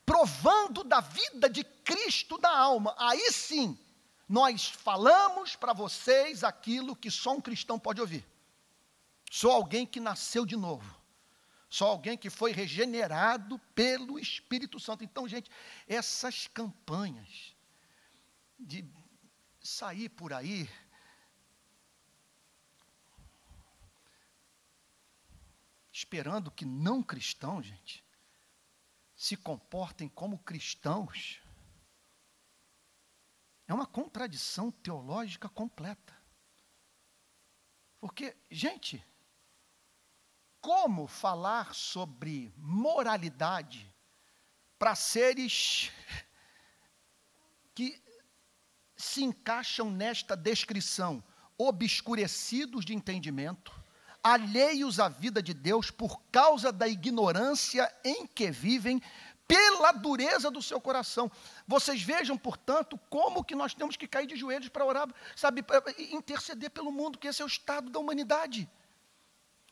provando da vida de Cristo na alma, aí sim, nós falamos para vocês aquilo que só um cristão pode ouvir. Só alguém que nasceu de novo. Só alguém que foi regenerado pelo Espírito Santo. Então, gente, essas campanhas de sair por aí esperando que não cristãos, gente, se comportem como cristãos, é uma contradição teológica completa. Porque, gente, como falar sobre moralidade para seres que se encaixam nesta descrição, obscurecidos de entendimento, alheios à vida de Deus por causa da ignorância em que vivem, pela dureza do seu coração. Vocês vejam, portanto, como que nós temos que cair de joelhos para orar, sabe, para interceder pelo mundo, que esse é o estado da humanidade.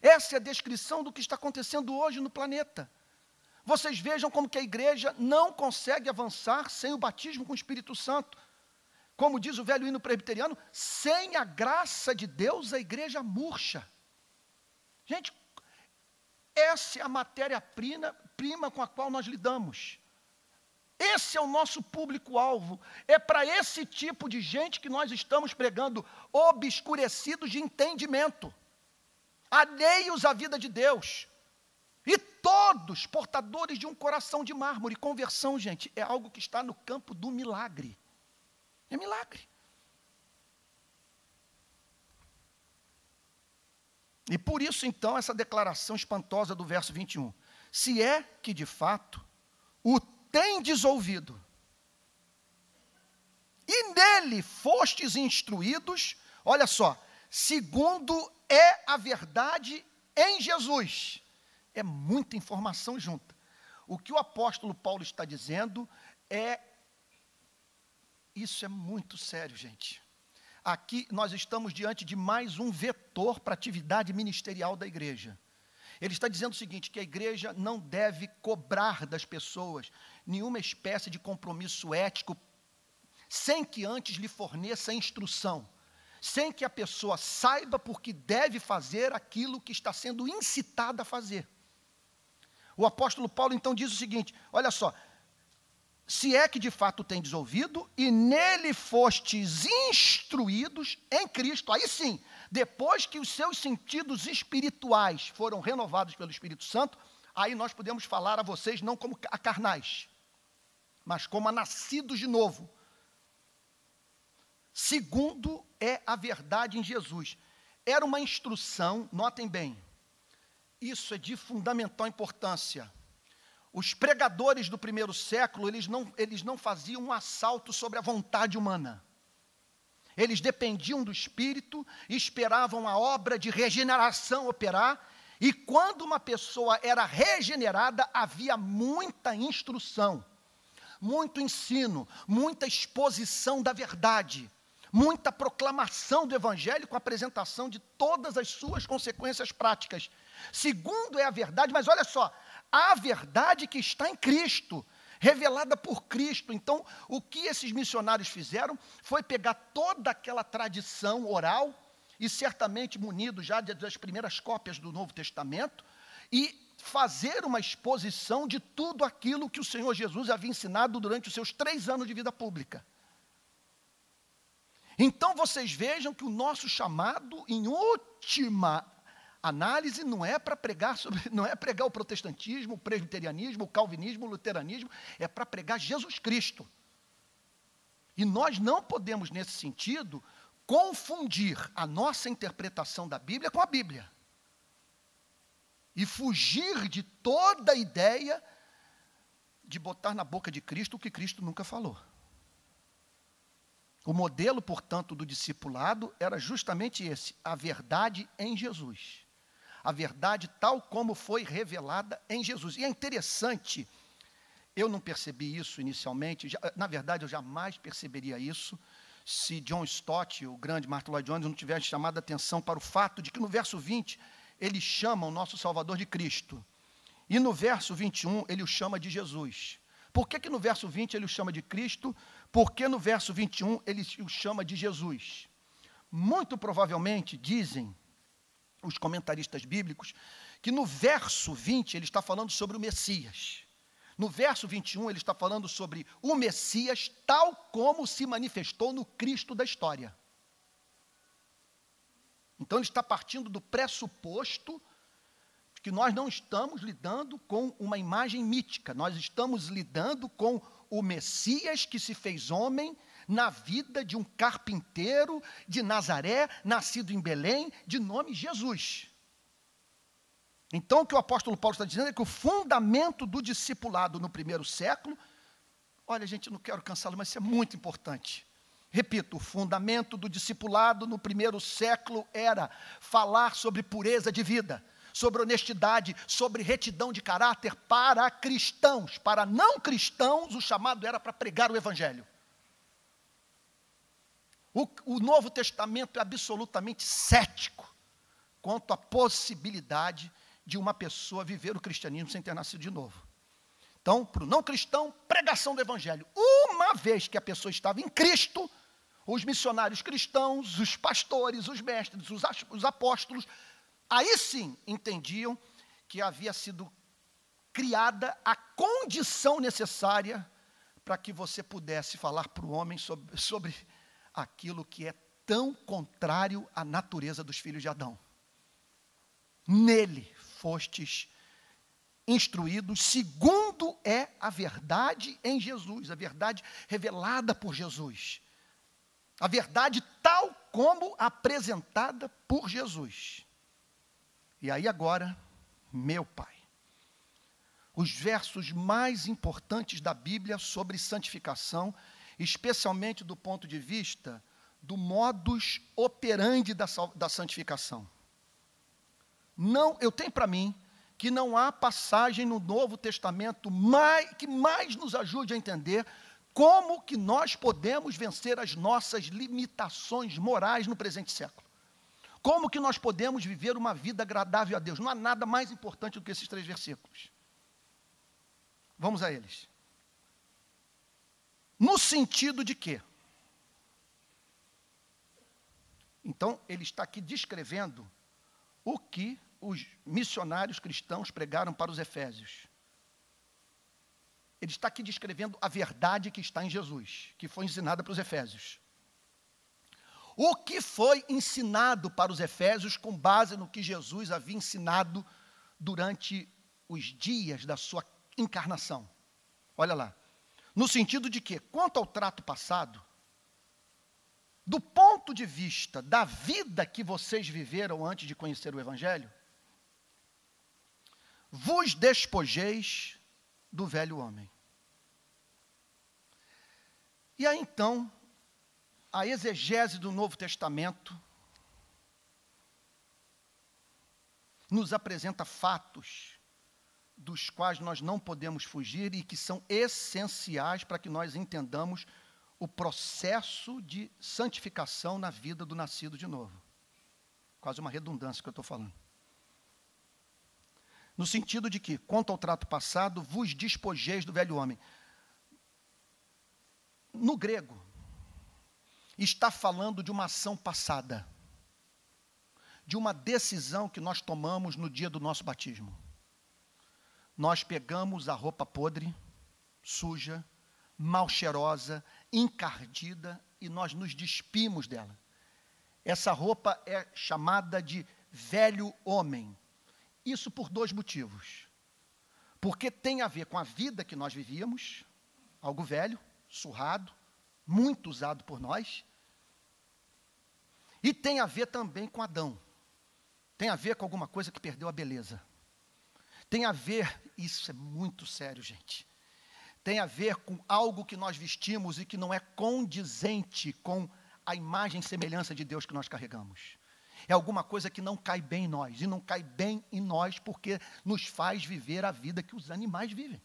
Essa é a descrição do que está acontecendo hoje no planeta. Vocês vejam como que a igreja não consegue avançar sem o batismo com o Espírito Santo. Como diz o velho hino presbiteriano, sem a graça de Deus a igreja murcha. Gente, essa é a matéria-prima com a qual nós lidamos. Esse é o nosso público-alvo. É para esse tipo de gente que nós estamos pregando, obscurecidos de entendimento, alheios à vida de Deus, e todos portadores de um coração de mármore. Conversão, gente, é algo que está no campo do milagre. É milagre. E por isso, então, essa declaração espantosa do verso 21. Se é que, de fato, o tendes ouvido, e nele fostes instruídos, olha só, segundo é a verdade em Jesus. É muita informação junta. O que o apóstolo Paulo está dizendo isso é muito sério, gente. Aqui nós estamos diante de mais um vetor para a atividade ministerial da igreja. Ele está dizendo o seguinte, que a igreja não deve cobrar das pessoas nenhuma espécie de compromisso ético, sem que antes lhe forneça instrução, sem que a pessoa saiba por que deve fazer aquilo que está sendo incitada a fazer. O apóstolo Paulo então diz o seguinte, olha só, se é que de fato tendes ouvido, e nele fostes instruídos em Cristo. Aí sim, depois que os seus sentidos espirituais foram renovados pelo Espírito Santo, aí nós podemos falar a vocês não como a carnais, mas como a nascidos de novo. Segundo é a verdade em Jesus. Era uma instrução, notem bem, isso é de fundamental importância. Os pregadores do primeiro século, eles não faziam um assalto sobre a vontade humana. Eles dependiam do Espírito, esperavam a obra de regeneração operar, e quando uma pessoa era regenerada, havia muita instrução, muito ensino, muita exposição da verdade, muita proclamação do Evangelho com a apresentação de todas as suas consequências práticas. Segundo é a verdade, mas olha só, a verdade que está em Cristo, revelada por Cristo. Então, o que esses missionários fizeram foi pegar toda aquela tradição oral, e certamente munido já das primeiras cópias do Novo Testamento, e fazer uma exposição de tudo aquilo que o Senhor Jesus havia ensinado durante os seus 3 anos de vida pública. Então, vocês vejam que o nosso chamado, em última análise, não é para pregar não é pregar o protestantismo, o presbiterianismo, o calvinismo, o luteranismo, é para pregar Jesus Cristo. E nós não podemos, nesse sentido, confundir a nossa interpretação da Bíblia com a Bíblia. E fugir de toda a ideia de botar na boca de Cristo o que Cristo nunca falou. O modelo, portanto, do discipulado era justamente esse, a verdade em Jesus. A verdade tal como foi revelada em Jesus. E é interessante, eu não percebi isso inicialmente, na verdade eu jamais perceberia isso, se John Stott, o grande Martyn Lloyd-Jones, não tivesse chamado a atenção para o fato de que no verso 20, ele chama o nosso Salvador de Cristo. E no verso 21, ele o chama de Jesus. Por que no verso 20 ele o chama de Cristo? Porque no verso 21 ele o chama de Jesus. Muito provavelmente, dizem os comentaristas bíblicos, que no verso 20 ele está falando sobre o Messias. No verso 21, ele está falando sobre o Messias tal como se manifestou no Cristo da história. Então, ele está partindo do pressuposto que nós não estamos lidando com uma imagem mítica, nós estamos lidando com o Messias que se fez homem na vida de um carpinteiro de Nazaré, nascido em Belém, de nome Jesus. Então, o que o apóstolo Paulo está dizendo é que o fundamento do discipulado no primeiro século, olha, gente, não quero cansá-lo, mas isso é muito importante. Repito, o fundamento do discipulado no primeiro século era falar sobre pureza de vida, sobre honestidade, sobre retidão de caráter para cristãos. Para não cristãos, o chamado era para pregar o Evangelho. O Novo Testamento é absolutamente cético quanto à possibilidade de uma pessoa viver o cristianismo sem ter nascido de novo. Então, para o não cristão, pregação do Evangelho. Uma vez que a pessoa estava em Cristo, os missionários cristãos, os pastores, os mestres, os apóstolos, aí sim entendiam que havia sido criada a condição necessária para que você pudesse falar para o homem sobre aquilo que é tão contrário à natureza dos filhos de Adão. Nele fostes instruídos, segundo é a verdade em Jesus, a verdade revelada por Jesus. A verdade tal como apresentada por Jesus. E aí agora, meu Pai, os versos mais importantes da Bíblia sobre santificação, especialmente do ponto de vista do modus operandi da santificação. Não, eu tenho para mim que não há passagem no Novo Testamento que mais nos ajude a entender como que nós podemos vencer as nossas limitações morais no presente século. Como que nós podemos viver uma vida agradável a Deus. Não há nada mais importante do que esses 3 versículos. Vamos a eles. No sentido de quê? Então, ele está aqui descrevendo o que os missionários cristãos pregaram para os efésios. Ele está aqui descrevendo a verdade que está em Jesus, que foi ensinada para os efésios. O que foi ensinado para os efésios com base no que Jesus havia ensinado durante os dias da sua encarnação. Olha lá. No sentido de que, quanto ao trato passado, do ponto de vista da vida que vocês viveram antes de conhecer o Evangelho, vos despojeis do velho homem. E aí então, a exegese do Novo Testamento nos apresenta fatos dos quais nós não podemos fugir e que são essenciais para que nós entendamos o processo de santificação na vida do nascido de novo. Quase uma redundância que eu estou falando. No sentido de que, quanto ao trato passado, vos despojeis do velho homem. No grego, está falando de uma ação passada, de uma decisão que nós tomamos no dia do nosso batismo. Nós pegamos a roupa podre, suja, mal cheirosa, encardida, e nós nos despimos dela. Essa roupa é chamada de velho homem. Isso por dois motivos. Porque tem a ver com a vida que nós vivíamos, algo velho, surrado, muito usado por nós, e tem a ver também com Adão. Tem a ver com alguma coisa que perdeu a beleza. Tem a ver, isso é muito sério, gente, tem a ver com algo que nós vestimos e que não é condizente com a imagem e semelhança de Deus que nós carregamos. É alguma coisa que não cai bem em nós, e não cai bem em nós porque nos faz viver a vida que os animais vivem.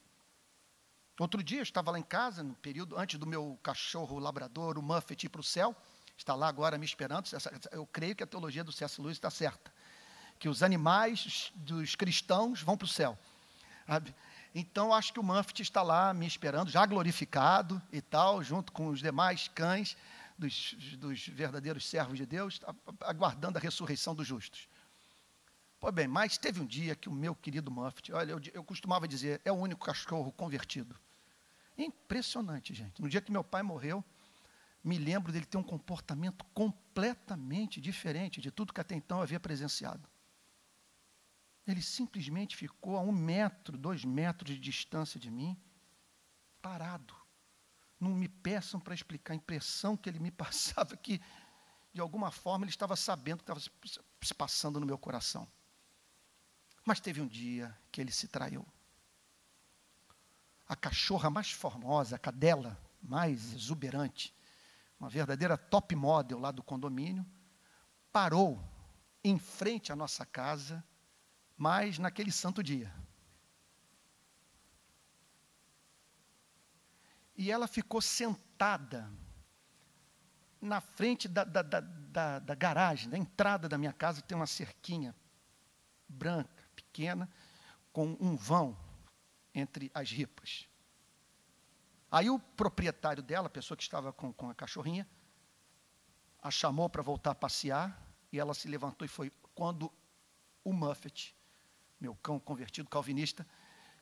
Outro dia eu estava lá em casa, no período antes do meu cachorro labrador, o Muffet, ir para o céu, está lá agora me esperando. Eu creio que a teologia do C.S. Lewis está certa, que os animais dos cristãos vão para o céu, sabe? Então, acho que o Muffet está lá me esperando, já glorificado e tal, junto com os demais cães dos verdadeiros servos de Deus, aguardando a ressurreição dos justos. Pois bem, mas teve um dia que o meu querido Muffet, olha, eu costumava dizer, é o único cachorro convertido. Impressionante, gente. No dia que meu pai morreu, me lembro dele ter um comportamento completamente diferente de tudo que até então eu havia presenciado. Ele simplesmente ficou a 1 metro, 2 metros de distância de mim, parado. Não me peçam para explicar a impressão que ele me passava, que de alguma forma ele estava sabendo o que estava se passando no meu coração. Mas teve um dia que ele se traiu. A cachorra mais formosa, a cadela mais exuberante, uma verdadeira top model lá do condomínio, parou em frente à nossa casa, mas naquele santo dia. E ela ficou sentada na frente da garagem, da entrada da minha casa, tem uma cerquinha branca, pequena, com um vão entre as ripas. Aí o proprietário dela, a pessoa que estava com a cachorrinha, a chamou para voltar a passear, e ela se levantou e foi. Quando o Muffet, meu cão convertido calvinista,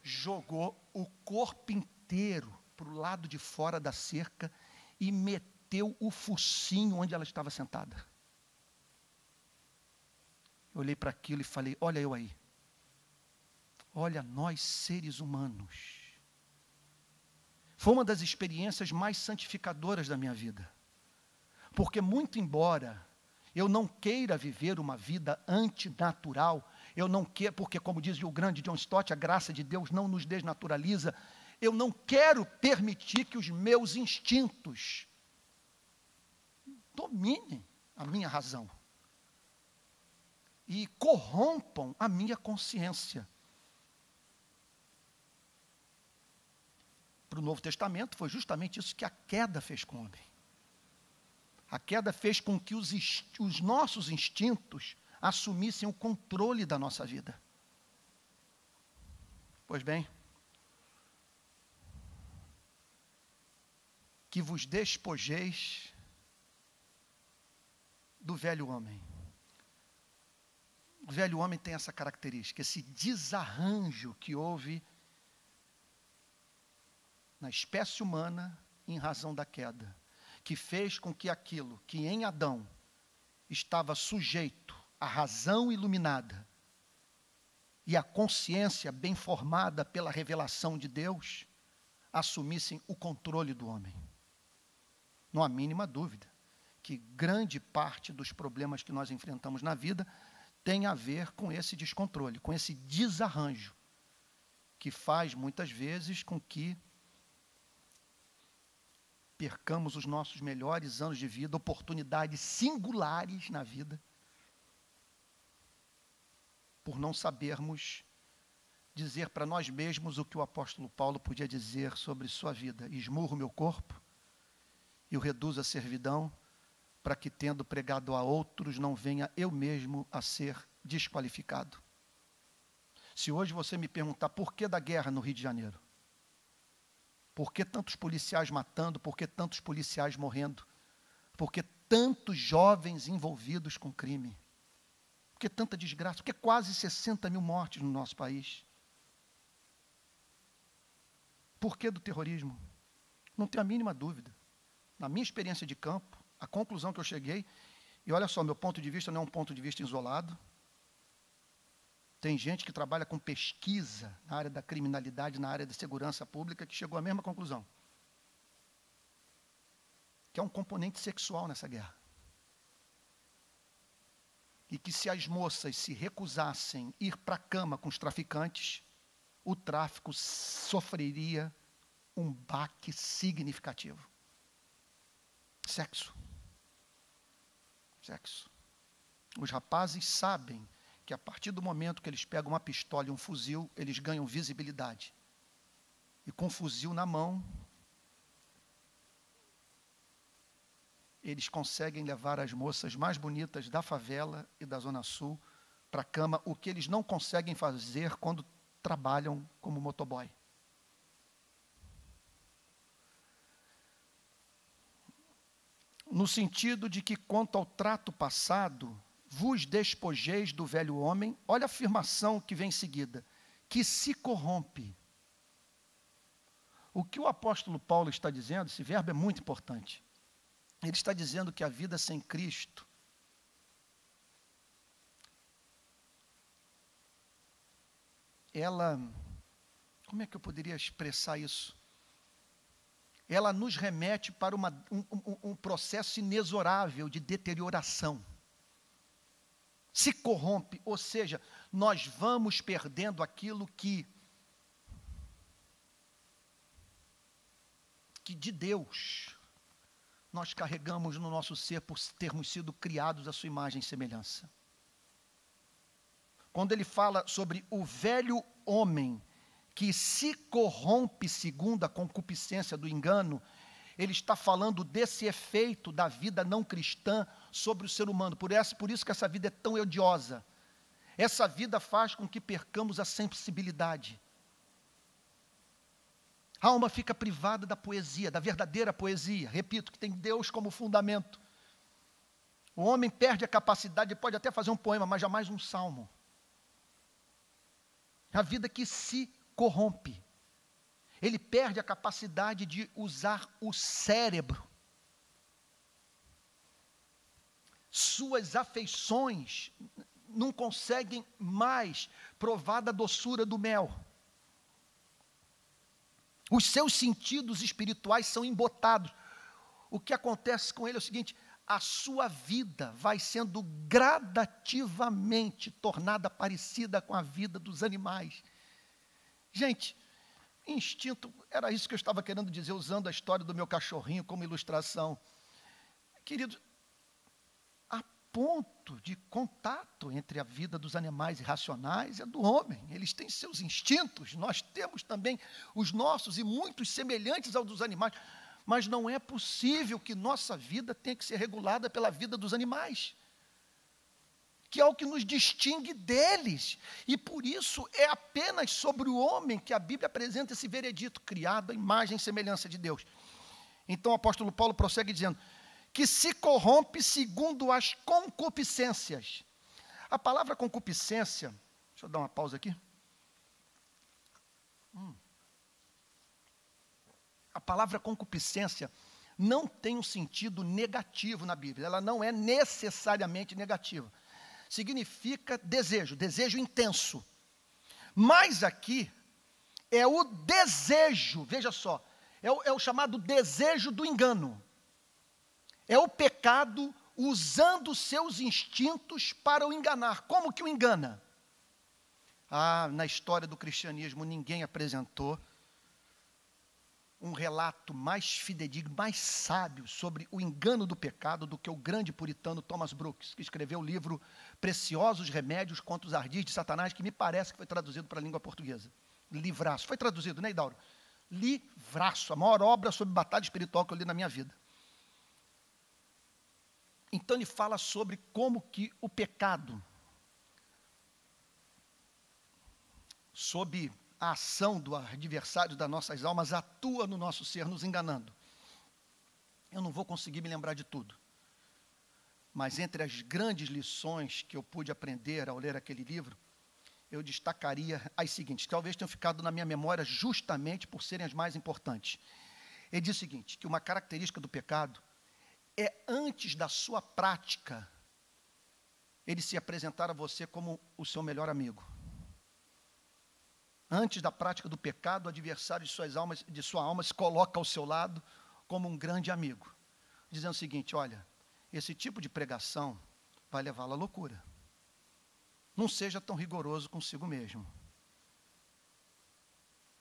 jogou o corpo inteiro para o lado de fora da cerca e meteu o focinho onde ela estava sentada. Eu olhei para aquilo e falei, olha eu aí. Olha nós seres humanos. Foi uma das experiências mais santificadoras da minha vida. Porque muito embora eu não queira viver uma vida antinatural, eu não quero, porque como diz o grande John Stott, a graça de Deus não nos desnaturaliza, eu não quero permitir que os meus instintos dominem a minha razão e corrompam a minha consciência. Para o Novo Testamento, foi justamente isso que a queda fez com o homem. A queda fez com que os nossos instintos assumissem o controle da nossa vida. Pois bem, que vos despojeis do velho homem. O velho homem tem essa característica, esse desarranjo que houve na espécie humana em razão da queda, que fez com que aquilo que em Adão estava sujeito à razão iluminada e à consciência bem formada pela revelação de Deus, assumissem o controle do homem. Não há mínima dúvida que grande parte dos problemas que nós enfrentamos na vida tem a ver com esse descontrole, com esse desarranjo, que faz muitas vezes com que percamos os nossos melhores anos de vida, oportunidades singulares na vida, por não sabermos dizer para nós mesmos o que o apóstolo Paulo podia dizer sobre sua vida. Esmurro meu corpo e o reduzo à servidão, para que, tendo pregado a outros, não venha eu mesmo a ser desqualificado. Se hoje você me perguntar por que da guerra no Rio de Janeiro, por que tantos policiais matando, por que tantos policiais morrendo, por que tantos jovens envolvidos com crime, por que tanta desgraça, por que quase 60 mil mortes no nosso país? Por que do terrorismo? Não tenho a mínima dúvida. Na minha experiência de campo, a conclusão que eu cheguei, e olha só, meu ponto de vista não é um ponto de vista isolado. Tem gente que trabalha com pesquisa na área da criminalidade, na área da segurança pública, que chegou à mesma conclusão. Que é um componente sexual nessa guerra. E que se as moças se recusassem a ir para a cama com os traficantes, o tráfico sofreria um baque significativo. Sexo. Sexo. Os rapazes sabem que a partir do momento que eles pegam uma pistola e um fuzil, eles ganham visibilidade. E com o fuzil na mão, eles conseguem levar as moças mais bonitas da favela e da Zona Sul para a cama, o que eles não conseguem fazer quando trabalham como motoboy. No sentido de que, quanto ao trato passado, vos despojeis do velho homem, olha a afirmação que vem em seguida, que se corrompe. O que o apóstolo Paulo está dizendo, esse verbo é muito importante. Ele está dizendo que a vida sem Cristo ela, como é que eu poderia expressar isso? Ela nos remete para um processo inexorável de deterioração. Se corrompe, ou seja, nós vamos perdendo aquilo que de Deus nós carregamos no nosso ser por termos sido criados à sua imagem e semelhança. Quando ele fala sobre o velho homem que se corrompe segundo a concupiscência do engano, ele está falando desse efeito da vida não cristã sobre o ser humano. Por isso que essa vida é tão odiosa. Essa vida faz com que percamos a sensibilidade. A alma fica privada da poesia, da verdadeira poesia. Repito, que tem Deus como fundamento. O homem perde a capacidade, pode até fazer um poema, mas jamais um salmo. A vida que se corrompe. Ele perde a capacidade de usar o cérebro. Suas afeições não conseguem mais provar da doçura do mel. Os seus sentidos espirituais são embotados. O que acontece com ele é o seguinte: a sua vida vai sendo gradativamente tornada parecida com a vida dos animais. Gente, instinto, era isso que eu estava querendo dizer, usando a história do meu cachorrinho como ilustração. Queridos, a ponto de contato entre a vida dos animais irracionais e a do homem. Eles têm seus instintos, nós temos também os nossos e muitos semelhantes aos dos animais. Mas não é possível que nossa vida tenha que ser regulada pela vida dos animais, que é o que nos distingue deles. E por isso é apenas sobre o homem que a Bíblia apresenta esse veredito, criado à imagem e semelhança de Deus. Então o apóstolo Paulo prossegue dizendo, que se corrompe segundo as concupiscências. A palavra concupiscência, deixa eu dar uma pausa aqui. A palavra concupiscência não tem um sentido negativo na Bíblia, ela não é necessariamente negativa. Significa desejo, desejo intenso. Mas aqui é o desejo, veja só, é o chamado desejo do engano. É o pecado usando seus instintos para o enganar. Como que o engana? Na história do cristianismo ninguém apresentou um relato mais fidedigno, mais sábio sobre o engano do pecado do que o grande puritano Thomas Brooks, que escreveu o livro Preciosos Remédios contra os Ardis de Satanás, que me parece que foi traduzido para a língua portuguesa. Livraço. Foi traduzido, né, Idauro? Livraço, a maior obra sobre batalha espiritual que eu li na minha vida. Então ele fala sobre como que o pecado, sob a ação do adversário das nossas almas, atua no nosso ser, nos enganando. Eu não vou conseguir me lembrar de tudo, mas entre as grandes lições que eu pude aprender ao ler aquele livro, eu destacaria as seguintes, que talvez tenham ficado na minha memória justamente por serem as mais importantes. Ele diz o seguinte, que uma característica do pecado é, antes da sua prática, ele se apresentar a você como o seu melhor amigo. Antes da prática do pecado, o adversário de sua alma se coloca ao seu lado como um grande amigo, dizendo o seguinte, olha, esse tipo de pregação vai levá-lo à loucura. Não seja tão rigoroso consigo mesmo.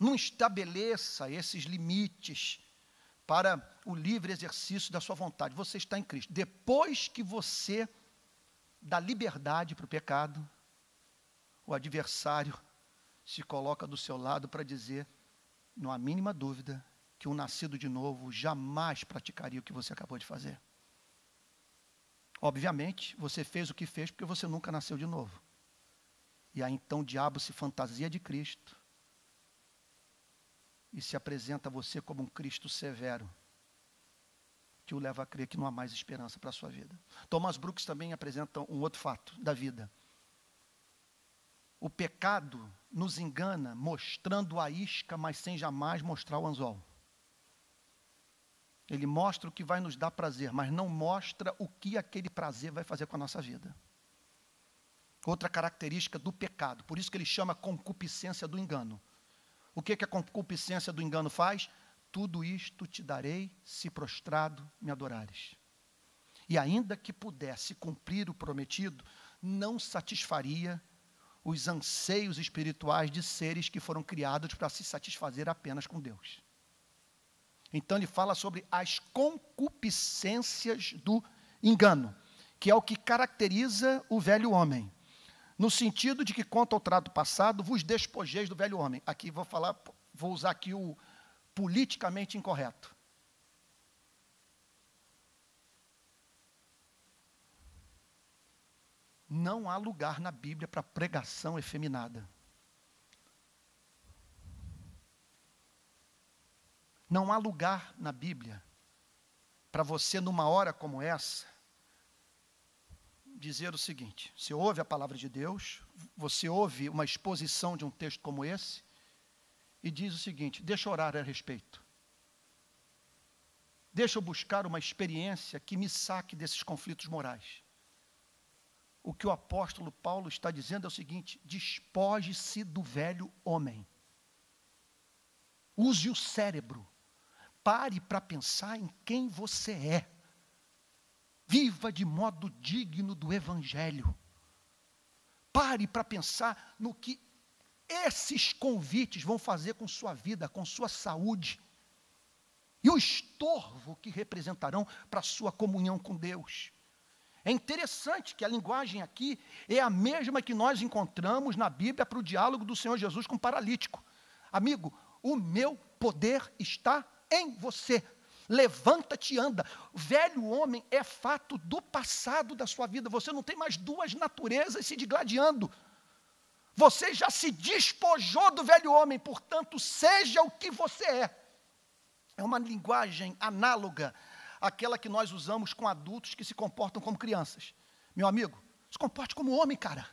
Não estabeleça esses limites para o livre exercício da sua vontade. Você está em Cristo. Depois que você dá liberdade para o pecado, o adversário se coloca do seu lado para dizer, não há mínima dúvida, que um nascido de novo jamais praticaria o que você acabou de fazer. Obviamente, você fez o que fez porque você nunca nasceu de novo. E aí então o diabo se fantasia de Cristo e se apresenta a você como um Cristo severo, que o leva a crer que não há mais esperança para a sua vida. Thomas Brooks também apresenta um outro fato da vida. O pecado nos engana mostrando a isca, mas sem jamais mostrar o anzol. Ele mostra o que vai nos dar prazer, mas não mostra o que aquele prazer vai fazer com a nossa vida. Outra característica do pecado, por isso que ele chama concupiscência do engano. O que a concupiscência do engano faz? Tudo isto te darei, se prostrado me adorares. E ainda que pudesse cumprir o prometido, não satisfaria os anseios espirituais de seres que foram criados para se satisfazer apenas com Deus. Então ele fala sobre as concupiscências do engano, que é o que caracteriza o velho homem. No sentido de que, quanto ao trato passado, vos despojeis do velho homem. Aqui vou usar aqui o politicamente incorreto. Não há lugar na Bíblia para pregação efeminada. Não há lugar na Bíblia para você, numa hora como essa, dizer o seguinte: você ouve a palavra de Deus, você ouve uma exposição de um texto como esse, e diz o seguinte: deixa eu orar a respeito. Deixa eu buscar uma experiência que me saque desses conflitos morais. O que o apóstolo Paulo está dizendo é o seguinte: despoje-se do velho homem. Use o cérebro. Pare para pensar em quem você é. Viva de modo digno do Evangelho. Pare para pensar no que esses convites vão fazer com sua vida, com sua saúde. E o estorvo que representarão para a sua comunhão com Deus. É interessante que a linguagem aqui é a mesma que nós encontramos na Bíblia para o diálogo do Senhor Jesus com o paralítico. Amigo, o meu poder está em você. Levanta-te e anda. O velho homem é fato do passado da sua vida. Você não tem mais duas naturezas se digladiando. Você já se despojou do velho homem, portanto, seja o que você é. É uma linguagem análoga àquela que nós usamos com adultos que se comportam como crianças. Meu amigo, se comporte como homem, cara.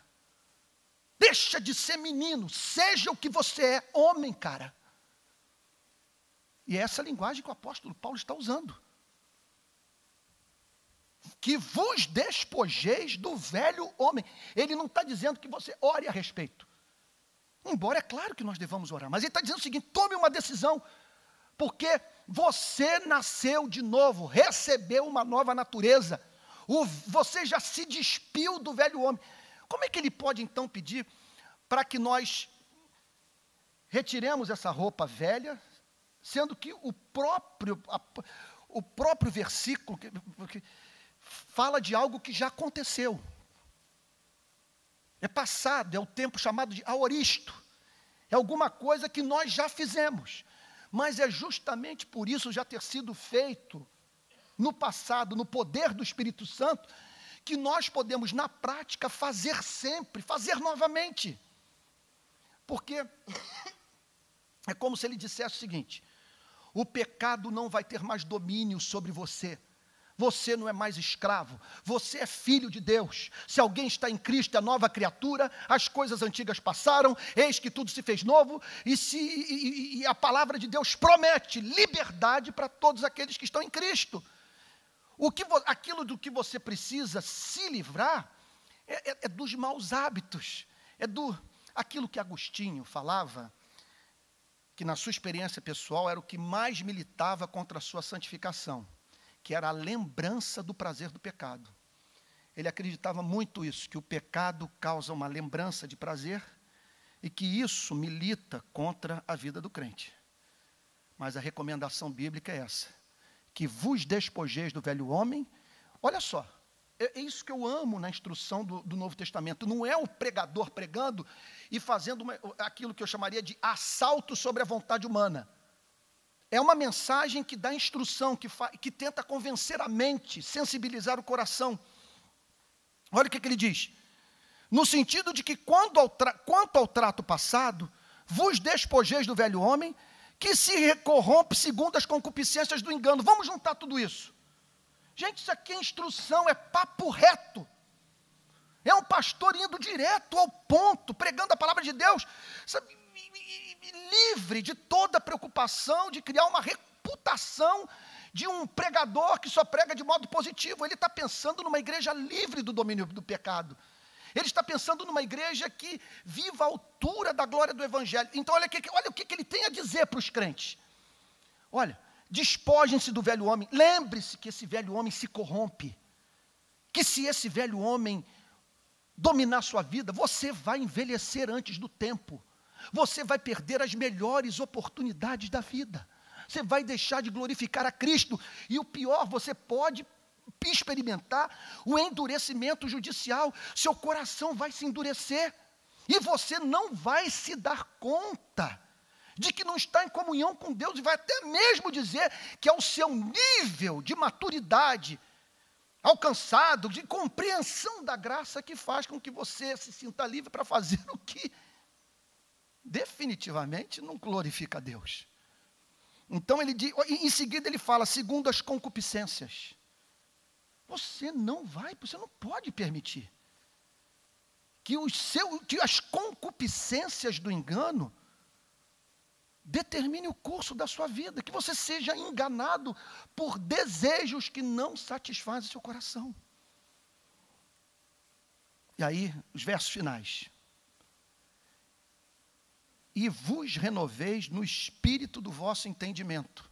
Deixa de ser menino, seja o que você é, homem, cara. E é essa linguagem que o apóstolo Paulo está usando. Que vos despojeis do velho homem. Ele não está dizendo que você ore a respeito. Embora é claro que nós devamos orar. Mas ele está dizendo o seguinte: tome uma decisão. Porque você nasceu de novo, recebeu uma nova natureza. Você já se despiu do velho homem. Como é que ele pode então pedir para que nós retiremos essa roupa velha, sendo que o próprio versículo que fala de algo que já aconteceu. É passado, é o tempo chamado de aoristo. É alguma coisa que nós já fizemos. Mas é justamente por isso já ter sido feito no passado, no poder do Espírito Santo, que nós podemos, na prática, fazer sempre, fazer novamente. Porque é como se ele dissesse o seguinte: o pecado não vai ter mais domínio sobre você. Você não é mais escravo, você é filho de Deus. Se alguém está em Cristo, é nova criatura, as coisas antigas passaram, eis que tudo se fez novo, e a palavra de Deus promete liberdade para todos aqueles que estão em Cristo. Aquilo do que você precisa se livrar é dos maus hábitos, aquilo que Agostinho falava, que na sua experiência pessoal era o que mais militava contra a sua santificação, que era a lembrança do prazer do pecado. Ele acreditava muito isso, que o pecado causa uma lembrança de prazer e que isso milita contra a vida do crente. Mas a recomendação bíblica é essa: que vos despojeis do velho homem. Olha só, é isso que eu amo na instrução do Novo Testamento. Não é o pregador pregando e fazendo aquilo que eu chamaria de assalto sobre a vontade humana. É uma mensagem que dá instrução, que tenta convencer a mente, sensibilizar o coração. Olha o que ele diz: no sentido de que quanto ao trato passado, vos despojeis do velho homem, que se corrompe segundo as concupiscências do engano. Vamos juntar tudo isso. Gente, isso aqui é instrução, é papo reto. É um pastor indo direto ao ponto, pregando a palavra de Deus, sabe, livre de toda preocupação de criar uma reputação de um pregador que só prega de modo positivo. Ele está pensando numa igreja livre do domínio do pecado. Ele está pensando numa igreja que viva à altura da glória do Evangelho. Então, olha o que ele tem a dizer para os crentes. Olha, despojem-se do velho homem. Lembre-se que esse velho homem se corrompe. Que se esse velho homem dominar sua vida, você vai envelhecer antes do tempo. Você vai perder as melhores oportunidades da vida. Você vai deixar de glorificar a Cristo. E o pior, você pode experimentar o endurecimento judicial. Seu coração vai se endurecer. E você não vai se dar conta de que não está em comunhão com Deus. E vai até mesmo dizer que é o seu nível de maturidade alcançado, de compreensão da graça, que faz com que você se sinta livre para fazer o que definitivamente não glorifica a Deus. Então ele diz, em seguida ele fala, segundo as concupiscências. Você não pode permitir que as concupiscências do engano determinem o curso da sua vida, que você seja enganado por desejos que não satisfazem seu coração. E aí, os versos finais. E vos renoveis no espírito do vosso entendimento.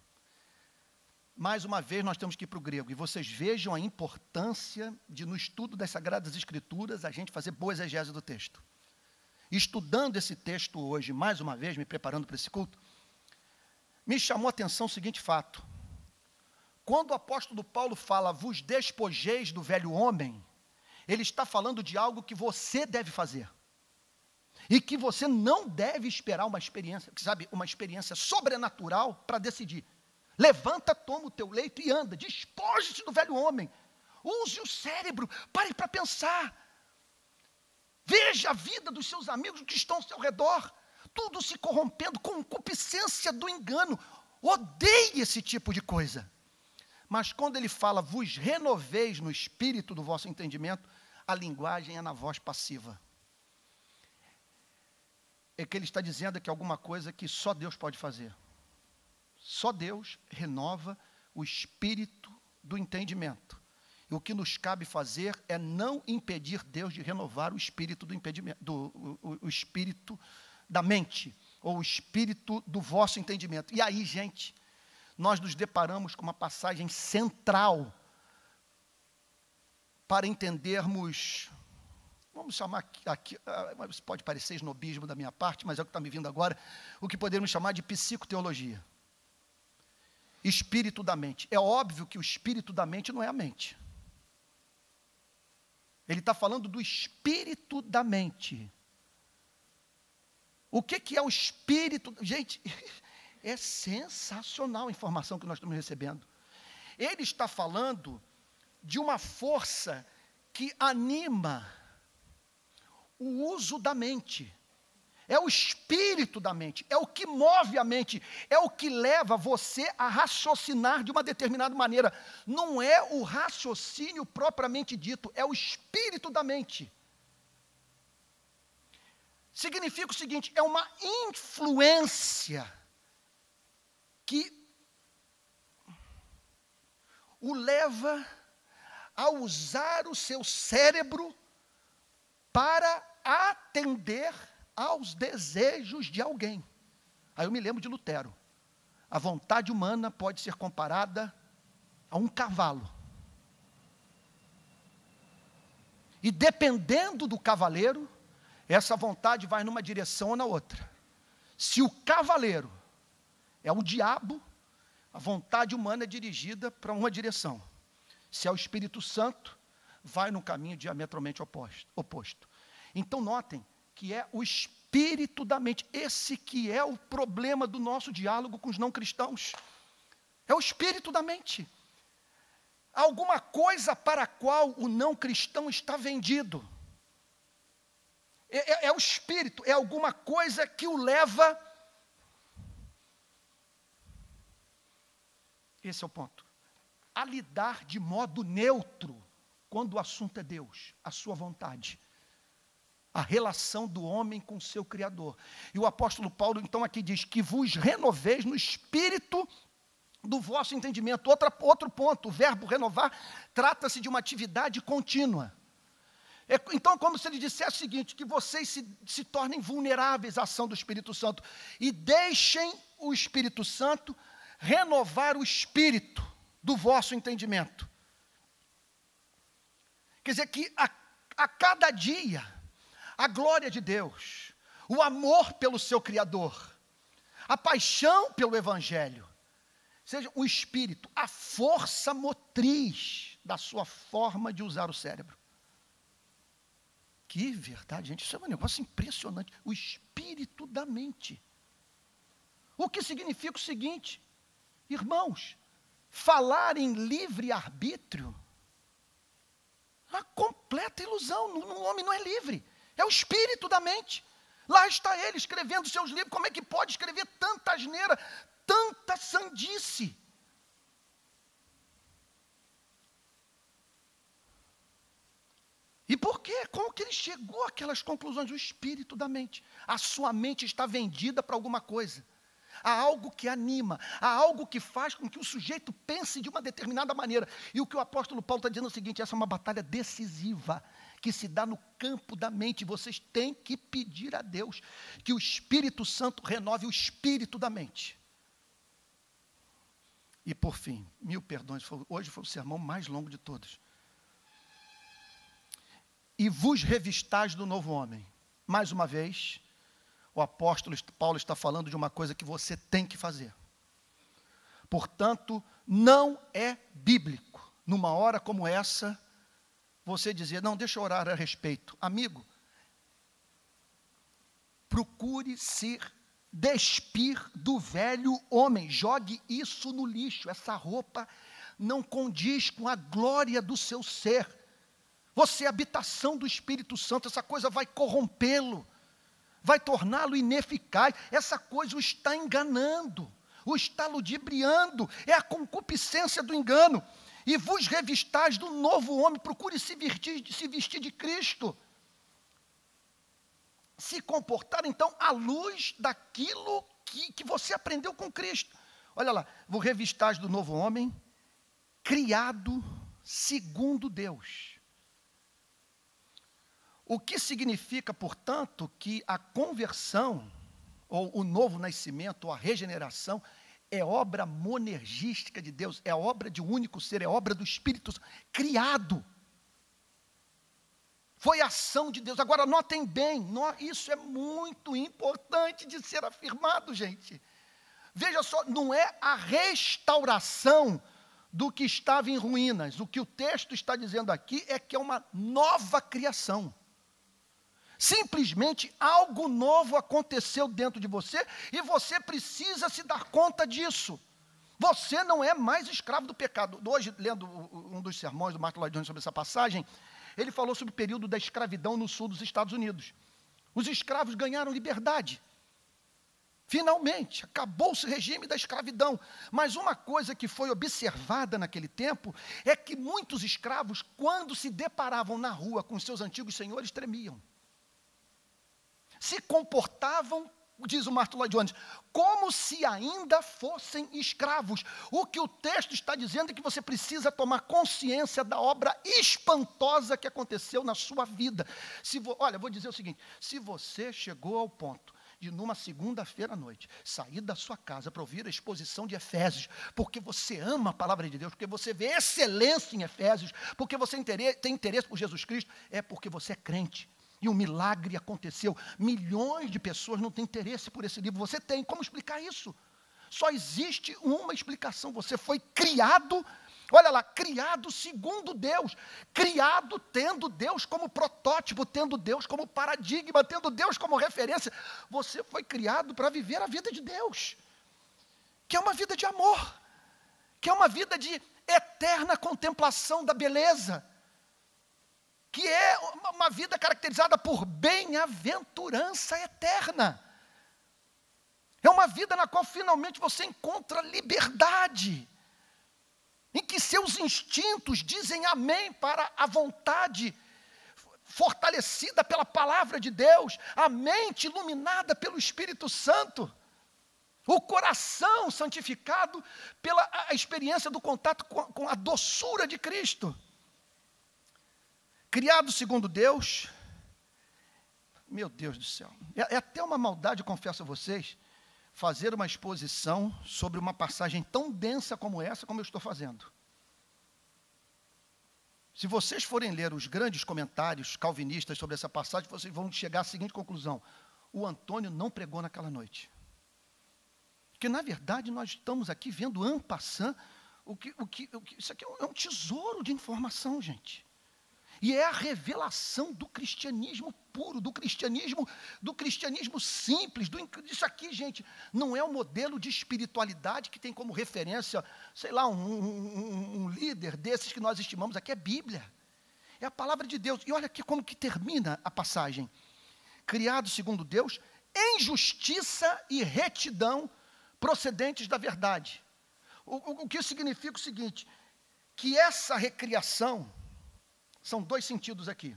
Mais uma vez, nós temos que ir para o grego. E vocês vejam a importância de, no estudo das Sagradas Escrituras, a gente fazer boa exegese do texto. Estudando esse texto hoje, mais uma vez, me preparando para esse culto, me chamou a atenção o seguinte fato. Quando o apóstolo Paulo fala, vos despojeis do velho homem, ele está falando de algo que você deve fazer. E que você não deve esperar uma experiência, sabe, uma experiência sobrenatural para decidir. Levanta, toma o teu leito e anda. Despoje-se do velho homem. Use o cérebro, pare para pensar. Veja a vida dos seus amigos que estão ao seu redor. Tudo se corrompendo, concupiscência do engano. Odeie esse tipo de coisa. Mas quando ele fala, vos renoveis no espírito do vosso entendimento, a linguagem é na voz passiva. É que ele está dizendo que é alguma coisa que só Deus pode fazer. Só Deus renova o espírito do entendimento. E o que nos cabe fazer é não impedir Deus de renovar o espírito do impedimento, o espírito da mente, ou o espírito do vosso entendimento. E aí, gente, nós nos deparamos com uma passagem central para entendermos, vamos chamar aqui, pode parecer snobismo da minha parte, mas é o que está me vindo agora, o que podemos chamar de psicoteologia. Espírito da mente. É óbvio que o espírito da mente não é a mente. Ele está falando do espírito da mente. O que é o espírito? Gente, é sensacional a informação que nós estamos recebendo. ele está falando de uma força que anima o uso da mente. É o espírito da mente, é o que move a mente, é o que leva você a raciocinar de uma determinada maneira. Não é o raciocínio propriamente dito, é o espírito da mente. Significa o seguinte, é uma influência que o leva a usar o seu cérebro para atender aos desejos de alguém. Aí eu me lembro de Lutero. A vontade humana pode ser comparada a um cavalo. E dependendo do cavaleiro, essa vontade vai numa direção ou na outra. Se o cavaleiro é o diabo, a vontade humana é dirigida para uma direção. Se é o Espírito Santo, vai num caminho diametralmente oposto. Então notem que é o espírito da mente. Esse que é o problema do nosso diálogo com os não cristãos. É o espírito da mente. Alguma coisa para a qual o não cristão está vendido. É o espírito, é alguma coisa que o leva. Esse é o ponto. A lidar de modo neutro, quando o assunto é Deus, a sua vontade. A relação do homem com o seu Criador. E o apóstolo Paulo, então, aqui diz, que vos renoveis no espírito do vosso entendimento. Outro ponto, o verbo renovar, trata-se de uma atividade contínua. Então, como se ele dissesse o seguinte, que vocês se tornem vulneráveis à ação do Espírito Santo e deixem o Espírito Santo renovar o espírito do vosso entendimento. Quer dizer que a cada dia, a glória de Deus, o amor pelo seu Criador, a paixão pelo Evangelho, seja o espírito, a força motriz da sua forma de usar o cérebro. Que verdade, gente, isso é um negócio impressionante. O espírito da mente. O que significa o seguinte, irmãos, falar em livre-arbítrio é uma completa ilusão. O homem não é livre. É o espírito da mente. Lá está ele escrevendo seus livros. Como é que pode escrever tanta asneira, tanta sandice? E por quê? Como que ele chegou àquelas conclusões? O espírito da mente. A sua mente está vendida para alguma coisa. Há algo que anima, há algo que faz com que o sujeito pense de uma determinada maneira. E o que o apóstolo Paulo está dizendo é o seguinte, essa é uma batalha decisiva, que se dá no campo da mente. Vocês têm que pedir a Deus que o Espírito Santo renove o espírito da mente. E por fim, 1000 perdões, hoje foi o sermão mais longo de todos. E vos revistais do novo homem. Mais uma vez, o apóstolo Paulo está falando de uma coisa que você tem que fazer. Portanto, não é bíblico, numa hora como essa, você dizer, não, deixa eu orar a respeito. Amigo, procure se despir do velho homem, jogue isso no lixo, essa roupa não condiz com a glória do seu ser. Você é habitação do Espírito Santo, essa coisa vai corrompê-lo, vai torná-lo ineficaz, essa coisa o está enganando, o está ludibriando, é a concupiscência do engano. E vos revistais do novo homem, procure se vestir de Cristo. Se comportar, então, à luz daquilo que você aprendeu com Cristo. Olha lá, vos revistais do novo homem, criado segundo Deus. O que significa, portanto, que a conversão, ou o novo nascimento, ou a regeneração, é obra monergística de Deus, é obra de um único ser, é obra do Espírito Santo, criado. Foi ação de Deus. Agora, notem bem, isso é muito importante de ser afirmado, gente. Veja só, não é a restauração do que estava em ruínas. O que o texto está dizendo aqui é que é uma nova criação. Simplesmente algo novo aconteceu dentro de você e você precisa se dar conta disso. Você não é mais escravo do pecado. Hoje, lendo um dos sermões do Martin Lloyd Jones sobre essa passagem, ele falou sobre o período da escravidão no sul dos Estados Unidos. Os escravos ganharam liberdade. Finalmente, acabou-se o regime da escravidão. Mas uma coisa que foi observada naquele tempo é que muitos escravos, quando se deparavam na rua com os seus antigos senhores, tremiam. Se comportavam, diz o Martin Lloyd Jones, como se ainda fossem escravos. O que o texto está dizendo é que você precisa tomar consciência da obra espantosa que aconteceu na sua vida. Olha, vou dizer o seguinte, se você chegou ao ponto de numa segunda-feira à noite, sair da sua casa para ouvir a exposição de Efésios, porque você ama a palavra de Deus, porque você vê excelência em Efésios, porque você tem interesse por Jesus Cristo, é porque você é crente. E um milagre aconteceu. Milhões de pessoas não têm interesse por esse livro. Você tem. Como explicar isso? Só existe uma explicação. Você foi criado, olha lá, criado segundo Deus. Criado tendo Deus como protótipo, tendo Deus como paradigma, tendo Deus como referência. Você foi criado para viver a vida de Deus, que é uma vida de amor, que é uma vida de eterna contemplação da beleza, que é uma vida caracterizada por bem-aventurança eterna. É uma vida na qual finalmente você encontra liberdade, em que seus instintos dizem amém para a vontade fortalecida pela palavra de Deus, a mente iluminada pelo Espírito Santo, o coração santificado pela a experiência do contato com a doçura de Cristo. Criado segundo Deus, meu Deus do céu, é até uma maldade, confesso a vocês, fazer uma exposição sobre uma passagem tão densa como essa, como eu estou fazendo. Se vocês forem ler os grandes comentários calvinistas sobre essa passagem, vocês vão chegar à seguinte conclusão: o Antônio não pregou naquela noite. Porque, na verdade, nós estamos aqui vendo en passant, isso aqui é um tesouro de informação, gente. E é a revelação do cristianismo puro, do cristianismo simples. Isso aqui, gente, não é um modelo de espiritualidade que tem como referência, sei lá, um líder desses que nós estimamos. Aqui é Bíblia, é a palavra de Deus. E olha aqui como que termina a passagem. Criado segundo Deus, em justiça e retidão procedentes da verdade. O que significa o seguinte, que essa recriação, são dois sentidos aqui,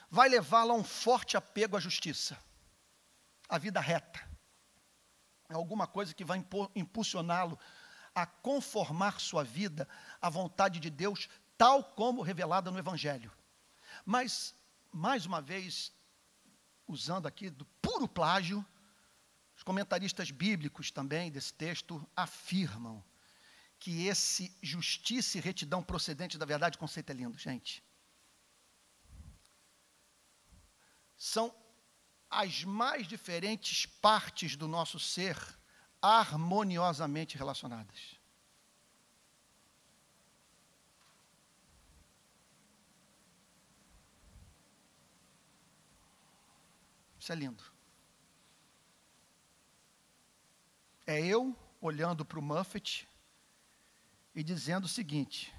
vai levá-lo a um forte apego à justiça, à vida reta. É alguma coisa que vai impulsioná-lo a conformar sua vida à vontade de Deus, tal como revelada no Evangelho. Mas, mais uma vez, usando aqui do puro plágio, os comentaristas bíblicos também desse texto afirmam que esse justiça e retidão procedente da verdade, o conceito é lindo, gente. São as mais diferentes partes do nosso ser harmoniosamente relacionadas. Isso é lindo. É eu olhando para o Muffet e dizendo o seguinte: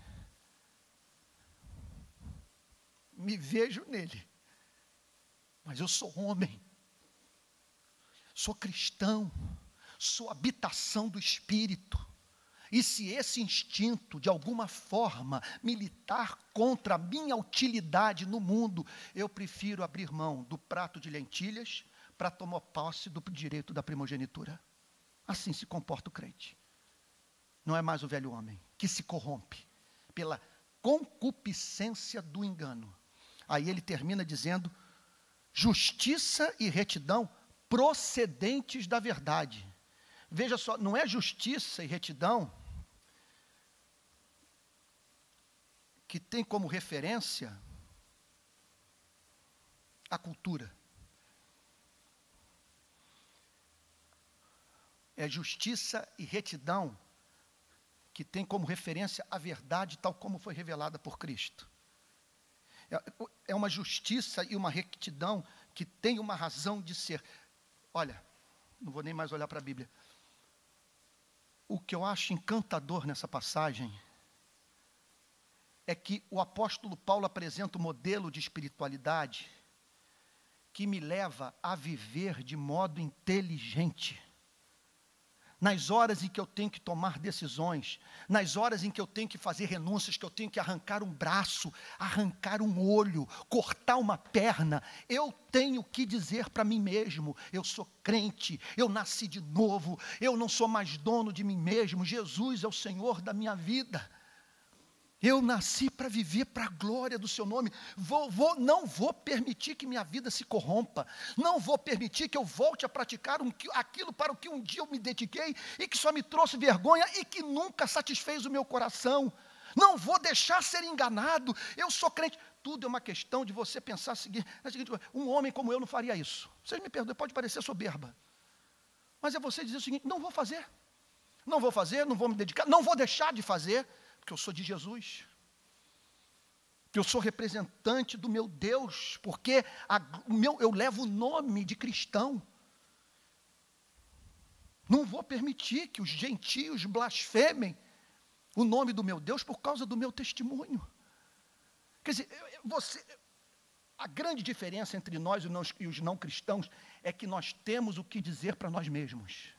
me vejo nele, mas eu sou homem, sou cristão, sou habitação do Espírito, e se esse instinto, de alguma forma, militar contra a minha utilidade no mundo, eu prefiro abrir mão do prato de lentilhas para tomar posse do direito da primogenitura. Assim se comporta o crente. Não é mais o velho homem que se corrompe pela concupiscência do engano. Aí ele termina dizendo: justiça e retidão procedentes da verdade. Veja só, não é justiça e retidão que tem como referência a cultura. É justiça e retidão que tem como referência a verdade tal como foi revelada por Cristo. É uma justiça e uma retidão que tem uma razão de ser. Olha, não vou nem mais olhar para a Bíblia. o que eu acho encantador nessa passagem é que o apóstolo Paulo apresenta um modelo de espiritualidade que me leva a viver de modo inteligente. Nas horas em que eu tenho que tomar decisões, nas horas em que eu tenho que fazer renúncias, que eu tenho que arrancar um braço, arrancar um olho, cortar uma perna, eu tenho que dizer para mim mesmo: eu sou crente, eu nasci de novo, eu não sou mais dono de mim mesmo, Jesus é o Senhor da minha vida. Eu nasci para viver para a glória do seu nome. Não vou permitir que minha vida se corrompa. Não vou permitir que eu volte a praticar aquilo para o que um dia eu me dediquei e que só me trouxe vergonha e que nunca satisfez o meu coração. Não vou deixar ser enganado. Eu sou crente. Tudo é uma questão de você pensar a seguinte: um homem como eu não faria isso. Vocês me perdoem, pode parecer soberba. Mas é você dizer o seguinte: não vou fazer. Não vou fazer, não vou me dedicar, não vou deixar de fazer. Porque eu sou de Jesus, que eu sou representante do meu Deus, porque eu levo o nome de cristão. Não vou permitir que os gentios blasfemem o nome do meu Deus por causa do meu testemunho. Quer dizer, a grande diferença entre nós e os não cristãos é que nós temos o que dizer para nós mesmos.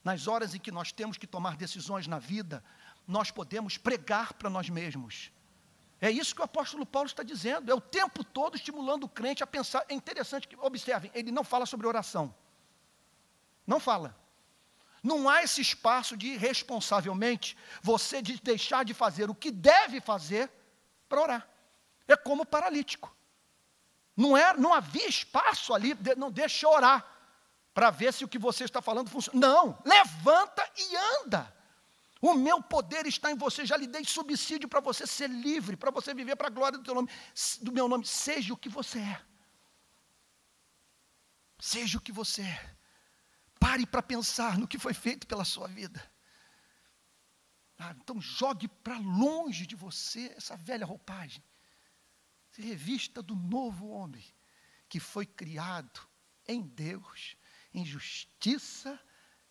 Nas horas em que nós temos que tomar decisões na vida, nós podemos pregar para nós mesmos. É isso que o apóstolo Paulo está dizendo. É o tempo todo estimulando o crente a pensar. É interessante que, observem, ele não fala sobre oração. Não fala. Não há esse espaço de, irresponsavelmente, você deixar de fazer o que deve fazer para orar. É como o paralítico. Não havia espaço ali, não, deixa eu orar, para ver se o que você está falando funciona. Não, levanta e anda. O meu poder está em você, já lhe dei subsídio para você ser livre, para você viver para a glória do meu nome. Seja o que você é. Seja o que você é. Pare para pensar no que foi feito pela sua vida. Então jogue para longe de você essa velha roupagem. Se revista do novo homem, que foi criado em Deus, em justiça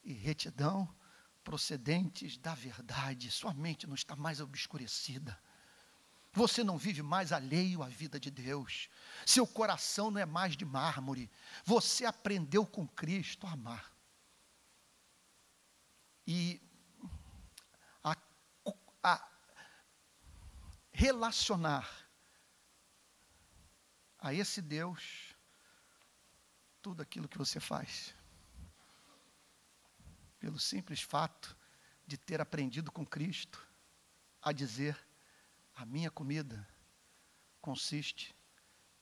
e retidão, procedentes da verdade. Sua mente não está mais obscurecida. Você não vive mais alheio à vida de Deus. Seu coração não é mais de mármore. Você aprendeu com Cristo a amar. E a relacionar a esse Deus tudo aquilo que você faz. Pelo simples fato de ter aprendido com Cristo a dizer: a minha comida consiste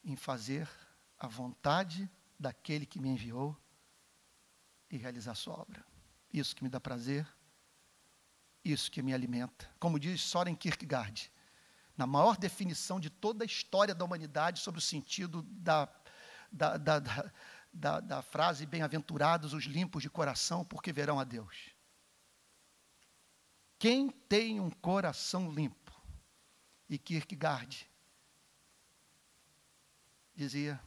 em fazer a vontade daquele que me enviou e realizar sua obra. Isso que me dá prazer, isso que me alimenta. Como diz Søren Kierkegaard, na maior definição de toda a história da humanidade sobre o sentido da frase: bem-aventurados os limpos de coração, porque verão a Deus. Quem tem um coração limpo? E Kierkegaard dizia: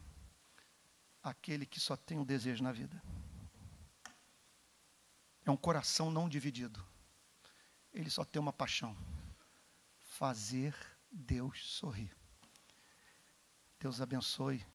aquele que só tem um desejo na vida. É um coração não dividido. Ele só tem uma paixão: fazer Deus sorrir. Deus abençoe